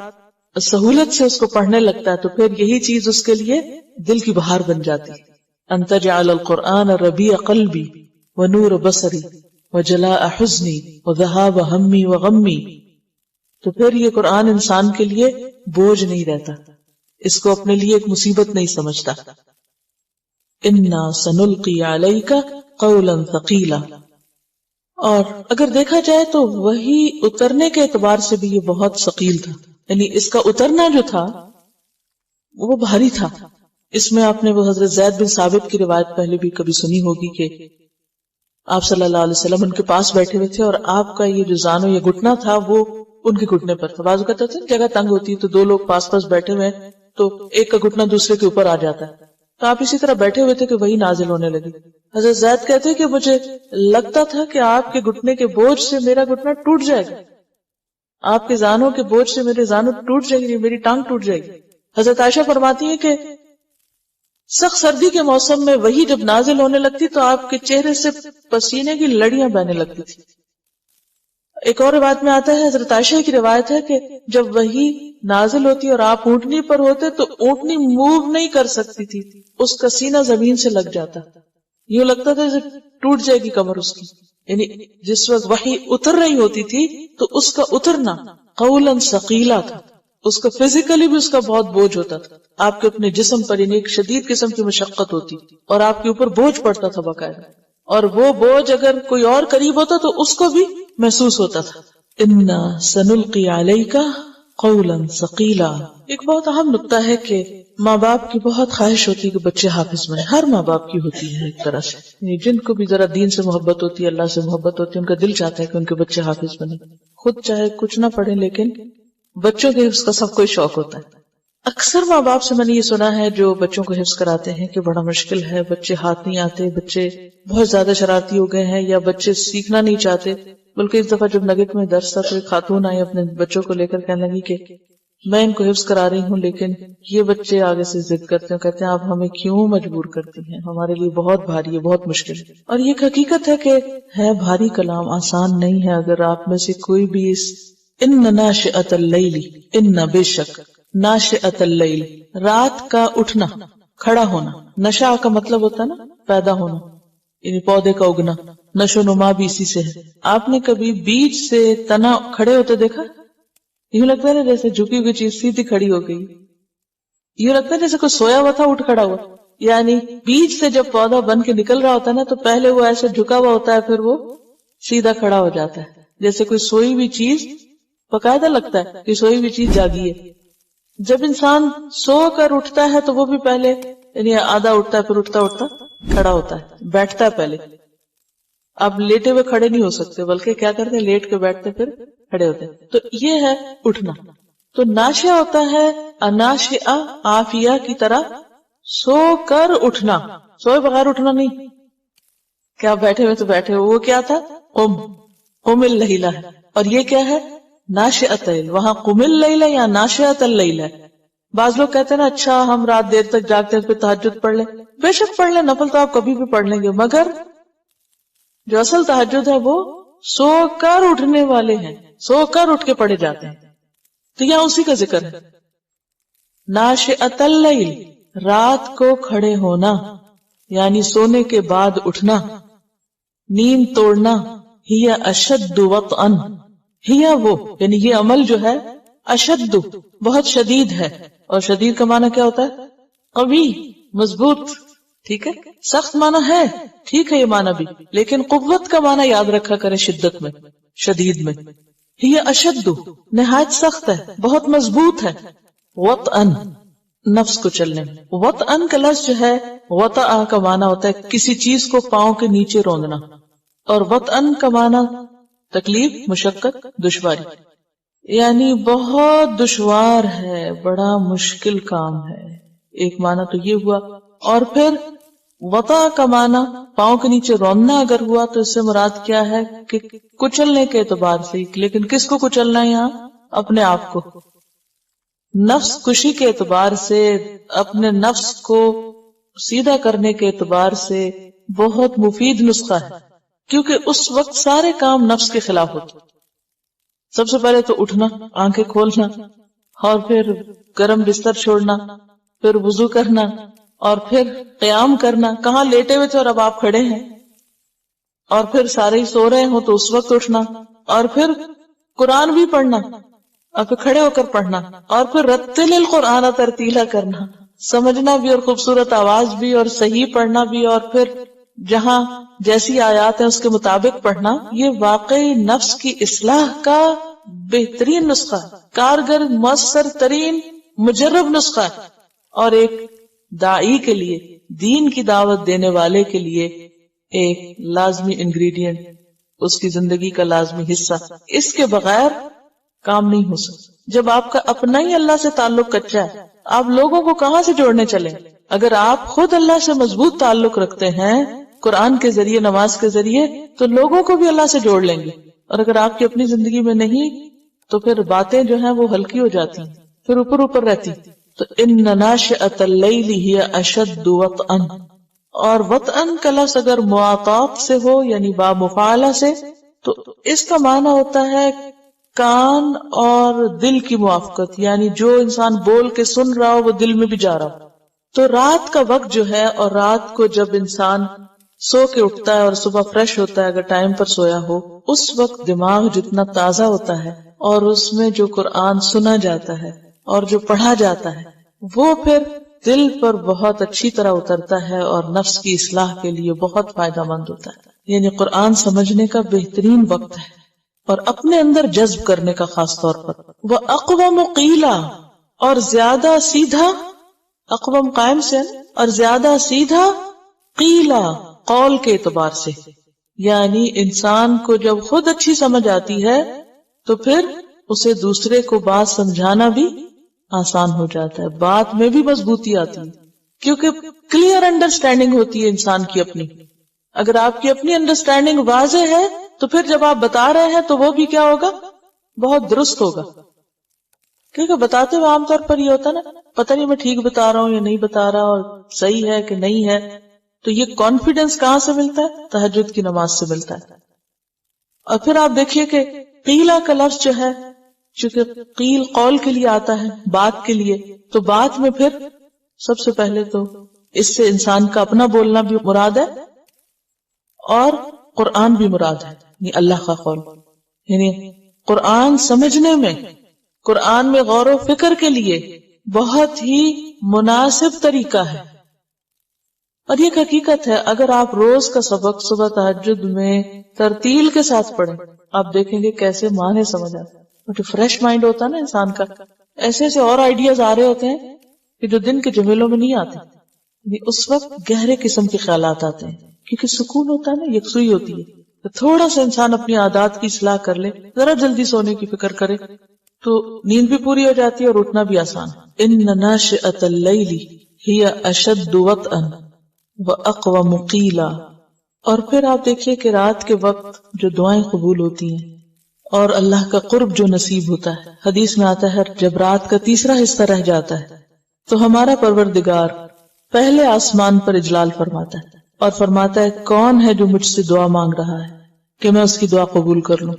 سہولت سے اس کو پڑھنے لگتا ہے، تو پھر یہی چیز اس کے لیے دل کی بہار بن جاتی ہے. ان تجعل القرآن ربیع قلبی ونور بصری وجلاء حزنی وذہاب ہمی وغمی. تو پھر یہ قرآن انسان کے لیے بوجھ نہیں رہتا، اس کو اپنے لیے ایک مصیبت نہیں سمجھتا. انا سنلقی علیک قولا ثقیلا. اور اگر دیکھا جائے تو وہی اترنے کے اعتبار سے بھی یہ بہت ثقیل تھا، یعنی اس کا اترنا جو تھا وہ بھاری تھا. اس میں آپ نے وہ حضرت زید بن ثابت کی روایت پہلے بھی کبھی سنی ہوگی کہ آپ صلی اللہ علیہ وسلم ان کے پاس بیٹھے ہوئے تھے اور آپ کا یہ جو زانو یا گھٹنا تھا وہ ان کے گھٹنے پر تھا. بعض اوقات ہوتا ہے جگہ تنگ ہوتی ہے تو دو لوگ پاس پاس بیٹھے ہوئے ہیں تو ایک کا گھٹنا دوسرے کے اوپر آ جاتا ہے، تو آپ اسی طرح بیٹھے ہوئے تھے کہ وہی نازل ہونے لگی. حضرت زید کہتے کہ مجھے لگتا تھا کہ آپ کے گھٹنے کے بوجھ سے میرا گھٹنا ٹوٹ جائے گا، آپ کے زانوں کے بوجھ سے میرے زانوں ٹوٹ جائے گی، میری ٹانگ ٹوٹ جائے گی. حضرت عائشہ فرماتی ہے کہ سخت سردی کے موسم میں وہی جب نازل ہونے لگتی تو آپ کے چہرے سے پسینے کی لڑیاں بہنے لگتی تھی. ایک اور روایت میں آتا ہے، حضرت عائشہ کی روایت ہے کہ جب وہی نازل ہوتی اور آپ اونٹنی پر ہوتے تو اونٹنی موو نہیں کر سکتی تھی، اس کا سینہ زمین سے لگ جاتا، یوں لگتا تھا جیسے ٹوٹ جائے گی کمر اس کی. یعنی جس وقت وحی اتر رہی ہوتی تھی تو اس کا اترنا قولا ثقیلا تھا، اس کا فزیکلی بھی اس کا بہت بوجھ ہوتا تھا. آپ کے اپنے جسم پر یعنی ایک شدید قسم کی مشقت ہوتی اور آپ کے اوپر بوجھ پڑتا تھا باقاعدہ، اور وہ بوجھ اگر کوئی اور قریب ہوتا تو اس کو بھی محسوس ہوتا تھا. انا سنلقی علیک قولا ثقیلا. ایک بہت اہم نقطہ ہے کہ ماں باپ کی بہت خواہش ہوتی ہے کہ بچے حافظ بنے، ہر ماں باپ کی ہوتی ہے ایک طرح سے، یعنی جن کو بھی ذرا دین سے محبت ہوتی ہے، اللہ سے محبت ہوتی ہے، ان کا دل چاہتا ہے کہ ان کے بچے حافظ بنے. خود چاہے کچھ نہ پڑھیں لیکن بچوں کے حفظ کا سب کوئی شوق ہوتا ہے. اکثر ماں باپ سے میں نے یہ سنا ہے جو بچوں کو حفظ کراتے ہیں کہ بڑا مشکل ہے، بچے ہاتھ نہیں آتے، بچے بہت زیادہ شرارتی ہو گئے ہیں، یا بچے سیکھنا نہیں چاہتے. بلکہ اس دفعہ جب نگٹ میں درس تھا تو ایک خاتون آئی اپنے بچوں کو لے کر کہنے لگی کہ میں ان کو حفظ کرا رہی ہوں لیکن یہ بچے آگے سے ضد کرتے ہیں، کہتے ہیں آپ ہمیں کیوں مجبور کرتی ہیں، ہمارے لیے بہت بھاری ہے، بہت مشکل ہے. اور یہ حقیقت ہے کہ ہے بھاری کلام، آسان نہیں ہے. اگر آپ میں سے کوئی بھی اس ان ناشئۃ اللیل، ان بے شک ناشئۃ اللیل رات کا اٹھنا، کھڑا ہونا، نشا کا مطلب ہوتا ہے نا پیدا ہونا، یعنی پودے کا اگنا، نشو نما بھی اسی سے ہے. آپ نے کبھی بیج سے تنا کھڑے ہوتے دیکھا؟ یوں لگتا ہے نا جیسے جھکی ہوئی چیز سیدھی کھڑی ہو گئی، یوں لگتا ہے جیسے کوئی سویا ہوا تھا اٹھ کھڑا ہوا. یعنی بیج سے جب پودا بن کے نکل رہا ہوتا ہے نا تو پہلے وہ ایسے جھکا ہوا ہوتا ہے، پھر وہ سیدھا کھڑا ہو جاتا ہے، جیسے کوئی سوئی ہوئی چیز باقاعدہ لگتا ہے کہ سوئی ہوئی چیز جاگی ہے. جب انسان سو کر اٹھتا ہے تو وہ بھی پہلے یعنی آدھا اٹھتا ہے، پھر اٹھتا اٹھتا کھڑا ہوتا ہے، بیٹھتا ہے پہلے. آپ لیٹے ہوئے کھڑے نہیں ہو سکتے بلکہ کیا کرتے ہیں، لیٹ کے بیٹھتے پھر کھڑے ہوتے ہیں. تو یہ ہے اٹھنا. تو ناشئہ ہوتا ہے اناشئہ، عافیہ کی طرح سو کر اٹھنا، سوئے بغیر اٹھنا نہیں. کیا بیٹھے ہوئے تو بیٹھے ہوئے، وہ کیا تھا قم، قم اللیل ہے، اور یہ کیا ہے؟ ناشئۃ اللیل. وہاں قم اللیل یا ناشئۃ اللیل ہے. بعض لوگ کہتے ہیں نا اچھا ہم رات دیر تک جاگتے ہیں پھر تہجد پڑھ لیں. بے شک پڑھ لیں، نفل تو آپ کبھی بھی پڑھ لیں گے، مگر جو اصل تہجد ہے وہ سو کر اٹھنے والے ہیں، سو کر اٹھ کے پڑھے جاتے ہیں. تو یہاں اسی کا ذکر ہے. ناشئۃ اللیل، رات کو کھڑے ہونا یعنی سونے کے بعد اٹھنا، نیند توڑنا. ہی اشد وطئا، ہی وہ یعنی یہ عمل جو ہے اشد بہت شدید ہے. اور شدید کا معنی کیا ہوتا ہے؟ قوی، مضبوط. ٹھیک ہے، سخت معنی ہے، ٹھیک ہے یہ معنی بھی، لیکن قوت کا معنی یاد رکھا کرے شدت میں، شدید میں. یہ اشد نہایت سخت ہے، بہت مضبوط ہے. وطئن نفس کو چلنے میں. وطئن کا لفظ جو ہے وطأ کا معنی ہوتا ہے کسی چیز کو پاؤں کے نیچے روندنا، اور وطئن کا معنی تکلیف، مشقت، دشواری. یعنی بہت دشوار ہے، بڑا مشکل کام ہے. ایک معنی تو یہ ہوا. اور پھر وطأ کا معنی پاؤں کے نیچے روندنا اگر ہوا تو اس سے مراد کیا ہے کہ کچلنے کے اعتبار سے. لیکن کس کو کچلنا ہے یہاں؟ اپنے آپ کو. نفس کشی کے اعتبار سے، اپنے نفس کو سیدھا کرنے کے اعتبار سے بہت مفید نسخہ ہے، کیونکہ اس وقت سارے کام نفس کے خلاف ہوتے. سب سے پہلے تو اٹھنا، آنکھیں کھولنا، اور پھر گرم بستر چھوڑنا، پھر وضو کرنا، اور پھر قیام کرنا. کہاں لیٹے ہوئے تھے اور اب آپ کھڑے ہیں. اور پھر سارے ہی سو رہے ہوں تو اس وقت اٹھنا، اور پھر قرآن بھی پڑھنا، اور پھر کھڑے ہو کر پڑھنا، اور پھر رتل القرآن ترتیلا کرنا، سمجھنا بھی اور خوبصورت آواز بھی اور صحیح پڑھنا بھی، اور پھر جہاں جیسی آیات ہیں اس کے مطابق پڑھنا. یہ واقعی نفس کی اصلاح کا بہترین نسخہ ہے، کارگر، مؤثر ترین، مجرب نسخہ ہے. اور ایک داعی کے لیے، دین کی دعوت دینے والے کے لیے ایک لازمی انگریڈینٹ، اس کی زندگی کا لازمی حصہ. اس کے بغیر کام نہیں ہو سکتا. جب آپ کا اپنا ہی اللہ سے تعلق کچا ہے، آپ لوگوں کو کہاں سے جوڑنے چلیں؟ اگر آپ خود اللہ سے مضبوط تعلق رکھتے ہیں قرآن کے ذریعے، نماز کے ذریعے، تو لوگوں کو بھی اللہ سے جوڑ لیں گے. اور اگر آپ کی اپنی زندگی میں نہیں تو پھر باتیں جو ہیں وہ ہلکی ہو جاتی ہیں، پھر اوپر اوپر رہتی. تو ان ناشئۃ اللیل ہی اشد وطئا. اور وطئن کا لفظ اگر معاطات سے ہو یعنی با مفعلہ سے، تو اس کا معنی ہوتا ہے کان اور دل کی موافقت، یعنی جو انسان بول کے سن رہا ہو وہ دل میں بھی جا رہا ہو. تو رات کا وقت جو ہے، اور رات کو جب انسان سو کے اٹھتا ہے اور صبح فریش ہوتا ہے اگر ٹائم پر سویا ہو، اس وقت دماغ جتنا تازہ ہوتا ہے اور اس میں جو قرآن سنا جاتا ہے اور جو پڑھا جاتا ہے وہ پھر دل پر بہت اچھی طرح اترتا ہے اور نفس کی اصلاح کے لیے بہت فائدہ مند ہوتا ہے. یعنی قرآن سمجھنے کا بہترین وقت ہے اور اپنے اندر جذب کرنے کا خاص طور پر. وہ اقوام قیلا، اور زیادہ سیدھا، اقوام قائم سے، اور زیادہ سیدھا، قیلا قول کے اعتبار سے. یعنی انسان کو جب خود اچھی سمجھ آتی ہے تو پھر اسے دوسرے کو بات سمجھانا بھی آسان ہو جاتا ہے، بات میں بھی مضبوطی آتی ہے، کیونکہ کلیئر انڈرسٹینڈنگ ہوتی ہے انسان کی اپنی. اگر آپ کی اپنی انڈرسٹینڈنگ واضح ہے تو پھر جب آپ بتا رہے ہیں تو وہ بھی کیا ہوگا؟ بہت درست ہوگا. کیونکہ بتاتے ہوئے عام طور پر یہ ہوتا نا، پتہ نہیں میں ٹھیک بتا رہا ہوں یا نہیں بتا رہا، اور صحیح ہے کہ نہیں ہے. تو یہ کانفیڈنس کہاں سے ملتا ہے؟ تہجد کی نماز سے ملتا ہے. اور پھر آپ دیکھیے کہ قیلا کا لفظ جو ہے، چونکہ قیل قول کے لیے آتا ہے، بات کے لیے، تو بات میں پھر سب سے پہلے تو اس سے انسان کا اپنا بولنا بھی مراد ہے اور قرآن بھی مراد ہے، یعنی اللہ کا قول. یعنی قرآن سمجھنے میں، قرآن میں غور و فکر کے لیے بہت ہی مناسب طریقہ ہے. اور یہ حقیقت ہے، اگر آپ روز کا سبق صبح تہجد میں ترتیل کے ساتھ پڑھیں، آپ دیکھیں گے کیسے معنی سمجھ آتے ہیں. جو فریش مائنڈ ہوتا ہے نا انسان کا، ایسے ایسے اور آئیڈیاز آ رہے ہوتے ہیں کہ جو دن کے جمیلوں میں نہیں آتے. اس وقت گہرے قسم کے خیالات آتے ہیں کیونکہ سکون ہوتا ہے نا، یکسوئی ہوتی ہے. تو تھوڑا سا انسان اپنی عادات کی اصلاح کر لے، ذرا جلدی سونے کی فکر کرے تو نیند بھی پوری ہو جاتی ہے اور اٹھنا بھی آسان. ان ناشئۃ اللیل ہی اشد وطئا واقوم قیلا. اور پھر آپ دیکھیے کہ رات کے وقت جو دعائیں قبول ہوتی ہیں اور اللہ کا قرب جو نصیب ہوتا ہے، حدیث میں آتا ہے جب رات کا تیسرا حصہ رہ جاتا ہے تو ہمارا پروردگار پہلے آسمان پر اجلال فرماتا ہے اور فرماتا ہے کون ہے جو مجھ سے دعا مانگ رہا ہے کہ میں اس کی دعا قبول کر لوں،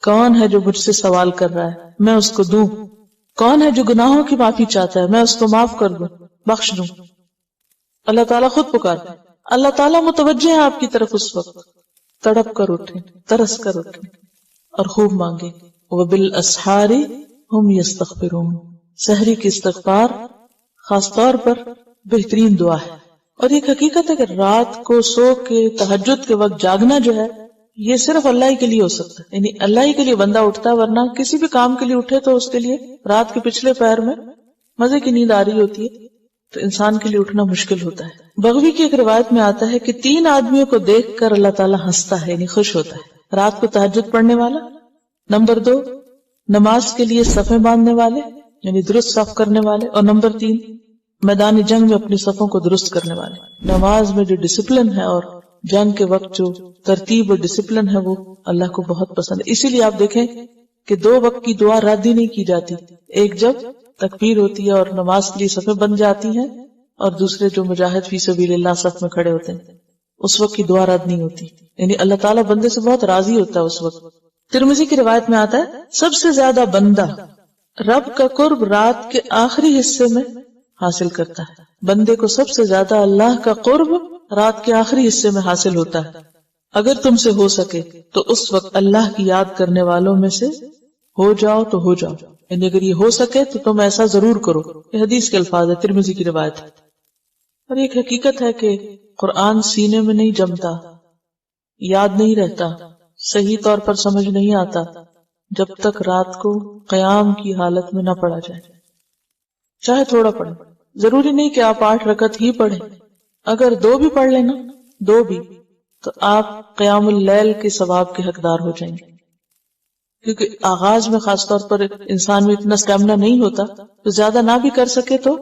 کون ہے جو مجھ سے سوال کر رہا ہے میں اس کو دوں، کون ہے جو گناہوں کی معافی چاہتا ہے میں اس کو معاف کر دوں، بخش دوں۔ اللہ تعالیٰ خود پکارتا ہے، اللہ تعالیٰ متوجہ ہے آپ کی طرف، اس وقت تڑپ کر اٹھیں، ترس کر اٹھیں اور خوب مانگے۔ وَبِالْأَسْحَارِ هُمْ يَسْتَغْفِرُونَ، سحری کی استغفار خاص طور پر بہترین دعا ہے۔ اور ایک حقیقت ہے کہ رات کو سو کے تہجد کے وقت جاگنا جو ہے یہ صرف اللہ ہی کے لیے ہو سکتا ہے، یعنی اللہ ہی کے لیے بندہ اٹھتا ہے، ورنہ کسی بھی کام کے لیے اٹھے تو اس کے لیے رات کے پچھلے پہر میں مزے کی نیند آ رہی ہوتی ہے تو انسان کے لیے اٹھنا مشکل ہوتا ہے۔ بغوی کی ایک روایت میں آتا ہے کہ 3 آدمیوں کو دیکھ کر اللہ تعالیٰ ہنستا ہے، یعنی خوش ہوتا ہے۔ رات کو تہجد پڑھنے والا، نمبر 2 نماز کے لیے صفیں باندھنے والے یعنی درست صف کرنے والے، اور نمبر 3 میدان جنگ میں اپنی صفوں کو درست کرنے والے۔ نماز میں جو ڈسپلن ہے اور جنگ کے وقت جو ترتیب اور ڈسپلن ہے وہ اللہ کو بہت پسند ہے۔ اسی لیے آپ دیکھیں کہ 2 وقت کی دعا رد ہی نہیں کی جاتی، ایک جب تکبیر ہوتی ہے اور نماز کے لیے صفیں بن جاتی ہیں، اور دوسرے جو مجاہد فی سبیل اللہ صف میں کھڑے ہوتے ہیں اس وقت کی دعا رد نہیں ہوتی، یعنی اللہ تعالیٰ بندے سے بہت راضی ہوتا ہے اس وقت۔ ترمذی کی روایت میں آتا ہے سب سے زیادہ بندہ رب کا قرب رات کے آخری حصے میں حاصل کرتا ہے، بندے کو سب سے زیادہ اللہ کا قرب رات کے آخری حصے میں حاصل ہوتا ہے۔ اگر تم سے ہو سکے تو اس وقت اللہ کی یاد کرنے والوں میں سے ہو جاؤ تو ہو جاؤ، یعنی اگر یہ ہو سکے تو تم ایسا ضرور کرو۔ یہ حدیث کے الفاظ ہے، ترمذی کی روایت ہے۔ اور ایک حقیقت ہے کہ قرآن سینے میں نہیں جمتا، یاد نہیں رہتا، صحیح طور پر سمجھ نہیں آتا جب تک رات کو قیام کی حالت میں نہ پڑھا جائے، چاہے تھوڑا پڑھیں۔ ضروری نہیں کہ آپ 8 رکعت ہی پڑھیں، اگر 2 بھی پڑھ لینا، 2 بھی، تو آپ قیام اللیل کے ثواب کے حقدار ہو جائیں گے، کیونکہ آغاز میں خاص طور پر انسان میں اتنا اسٹیمنا نہیں ہوتا، تو زیادہ نہ بھی کر سکے تو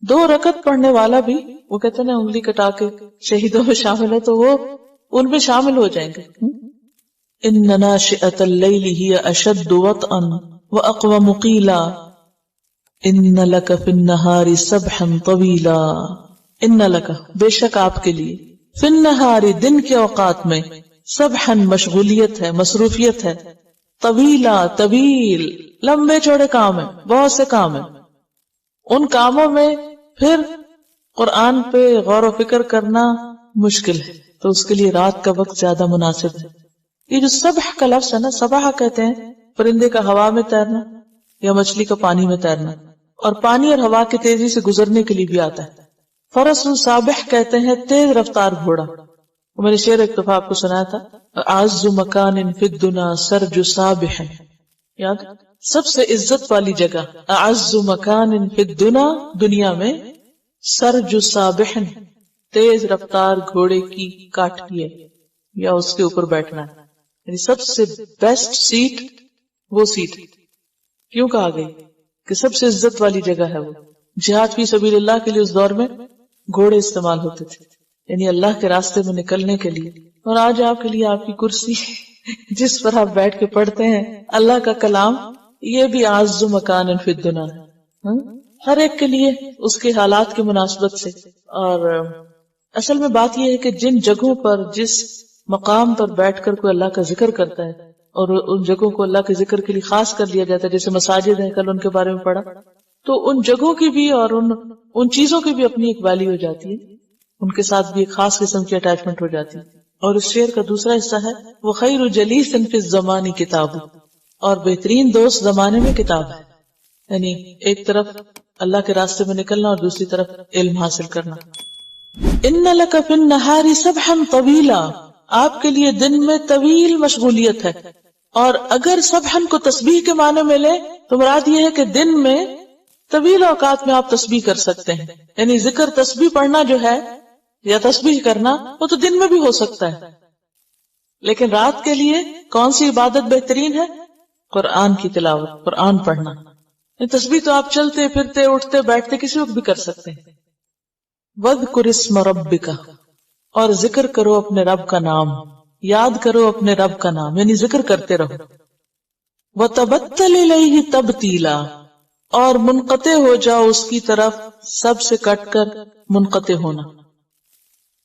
2 رکعت پڑھنے والا بھی، وہ کہتے ہیں نا انگلی کٹا کے شہیدوں میں شامل ہے، تو وہ ان میں شامل ہو جائیں گے۔ ان ناشئۃ اللیل ہی اشد وطئا واقوم قیلا ان لک فی النہار سبحا طویلا، ان لک بے شک آپ کے لیے، فی النہار دن کے اوقات میں، سبحا مشغولیت ہے، مصروفیت ہے، طویلا طویل لمبے چوڑے کام ہیں، بہت سے کام ہیں، ان کاموں میں پھر قرآن پہ غور و فکر کرنا مشکل ہے، تو اس کے لیے رات کا وقت زیادہ مناسب ہے۔ یہ جو سبح کا لفظ ہے نا، سبح کہتے ہیں پرندے کا ہوا میں تیرنا یا مچھلی کا پانی میں تیرنا، اور پانی اور ہوا کے تیزی سے گزرنے کے لیے بھی آتا ہے۔ فرس سابح کہتے ہیں تیز رفتار گھوڑا۔ میں نے شعر ایک دفعہ آپ کو سنایا تھا، اعز مکان فی الدنا سرج سابح، یاد، سب سے عزت والی جگہ، اعز مکان فی الدنا دنیا میں، سرج سابح تیز رفتار گھوڑے کی کاٹھی ہے یا اس کے اوپر بیٹھنا ہے، یعنی سب سے بیسٹ سیٹ وہ سیٹ کیوں کہا گئی کہ سب سے عزت والی جگہ ہے وہ۔ جہاد فی سبیل اللہ کے لیے اس دور میں گھوڑے استعمال ہوتے تھے، یعنی اللہ کے راستے میں نکلنے کے لیے۔ اور آج آپ کے لیے آپ کی کرسی جس پر آپ بیٹھ کے پڑھتے ہیں اللہ کا کلام، یہ بھی اعز مکان فی الدنا ہے، ہر ایک کے لیے اس کے حالات کی مناسبت سے۔ اور اصل میں بات یہ ہے کہ جن جگہوں پر جس مقام پر بیٹھ کر کوئی اللہ کا ذکر کرتا ہے اور ان جگہوں کو اللہ کے ذکر کے لیے خاص کر لیا جاتا ہے، جیسے مساجد ہیں، کل ان کے بارے میں پڑھا، تو ان جگہوں کی بھی اور ان چیزوں کی بھی اپنی ایک ویلیو ہو جاتی ہے، ان کے ساتھ بھی ایک خاص قسم کی اٹیچمنٹ ہو جاتی ہے۔ اور اس شعر کا دوسرا حصہ ہے وہ خیر جلیس فی الزمان کتاب، اور بہترین دوست زمانے میں کتاب ہے، یعنی ایک طرف اللہ کے راستے میں نکلنا اور دوسری طرف علم حاصل کرنا۔ ان لک فی النہار سبحا طویلا، آپ کے لیے دن میں طویل مشغولیت ہے، اور اگر سبحن کو تسبیح کے معنی میں لے تو مراد یہ ہے کہ دن میں طویل اوقات میں آپ تسبیح کر سکتے ہیں، یعنی ذکر تسبیح پڑھنا جو ہے یا تسبیح کرنا وہ تو دن میں بھی ہو سکتا ہے، لیکن رات کے لیے کون سی عبادت بہترین ہے؟ قرآن کی تلاوت، قرآن پڑھنا۔ تسبیح تو آپ چلتے پھرتے اٹھتے بیٹھتے کسی وقت بھی کر سکتے ہیں۔ وَاذْكُرِ اسْمَ رَبِّكَ، اور ذکر کرو اپنے رب کا نام، یاد کرو اپنے رب کا نام، یعنی ذکر کرتے رہو۔ وَتَبَتَّلْ إِلَيْهِ تَبْتِيلًا، اور منقطع ہو جاؤ اس کی طرف سب سے کٹ کر، منقطع ہونا،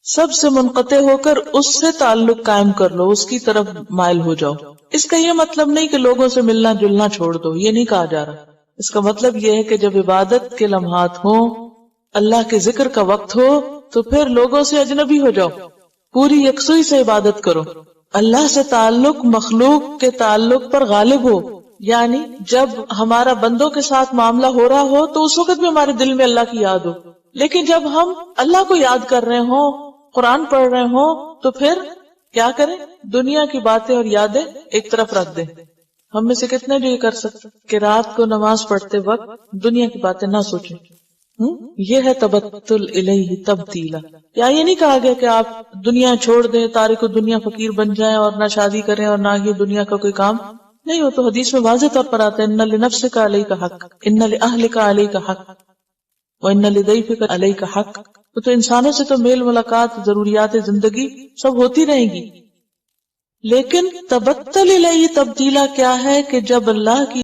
سب سے منقطع ہو کر اس سے تعلق قائم کر لو، اس کی طرف مائل ہو جاؤ۔ اس کا یہ مطلب نہیں کہ لوگوں سے ملنا جلنا چھوڑ دو، یہ نہیں کہا جا رہا۔ اس کا مطلب یہ ہے کہ جب عبادت کے لمحات ہوں، اللہ کے ذکر کا وقت ہو، تو پھر لوگوں سے اجنبی ہو جاؤ، پوری یکسوئی سے عبادت کرو۔ اللہ سے تعلق مخلوق کے تعلق پر غالب ہو، یعنی جب ہمارا بندوں کے ساتھ معاملہ ہو رہا ہو تو اس وقت بھی ہمارے دل میں اللہ کی یاد ہو، لیکن جب ہم اللہ کو یاد کر رہے ہوں، قرآن پڑھ رہے ہوں، تو پھر کیا کریں؟ دنیا کی باتیں اور یادیں ایک طرف رکھ دیں۔ ہم میں سے کتنے جو یہ کر سکتے کہ رات کو نماز پڑھتے وقت دنیا کی باتیں نہ سوچیں؟ یہ ہے تبتل الیہ تبتیلا۔ یا یہ نہیں کہا گیا کہ آپ دنیا چھوڑ دیں، تارک دنیا فقیر بن جائیں اور نہ شادی کریں اور نہ یہ دنیا کا کوئی کام نہیں ہو، تو حدیث میں واضح طور پر آتا ہے ان لنفسک علیک حق، ان لاہلک علیک حق، وان لضیفک علیک حق۔ تو انسانوں سے تو میل ملاقات، ضروریات زندگی سب ہوتی رہیں گی، لیکن تبتل الیہ تبتیلا کیا ہے کہ جب اللہ کی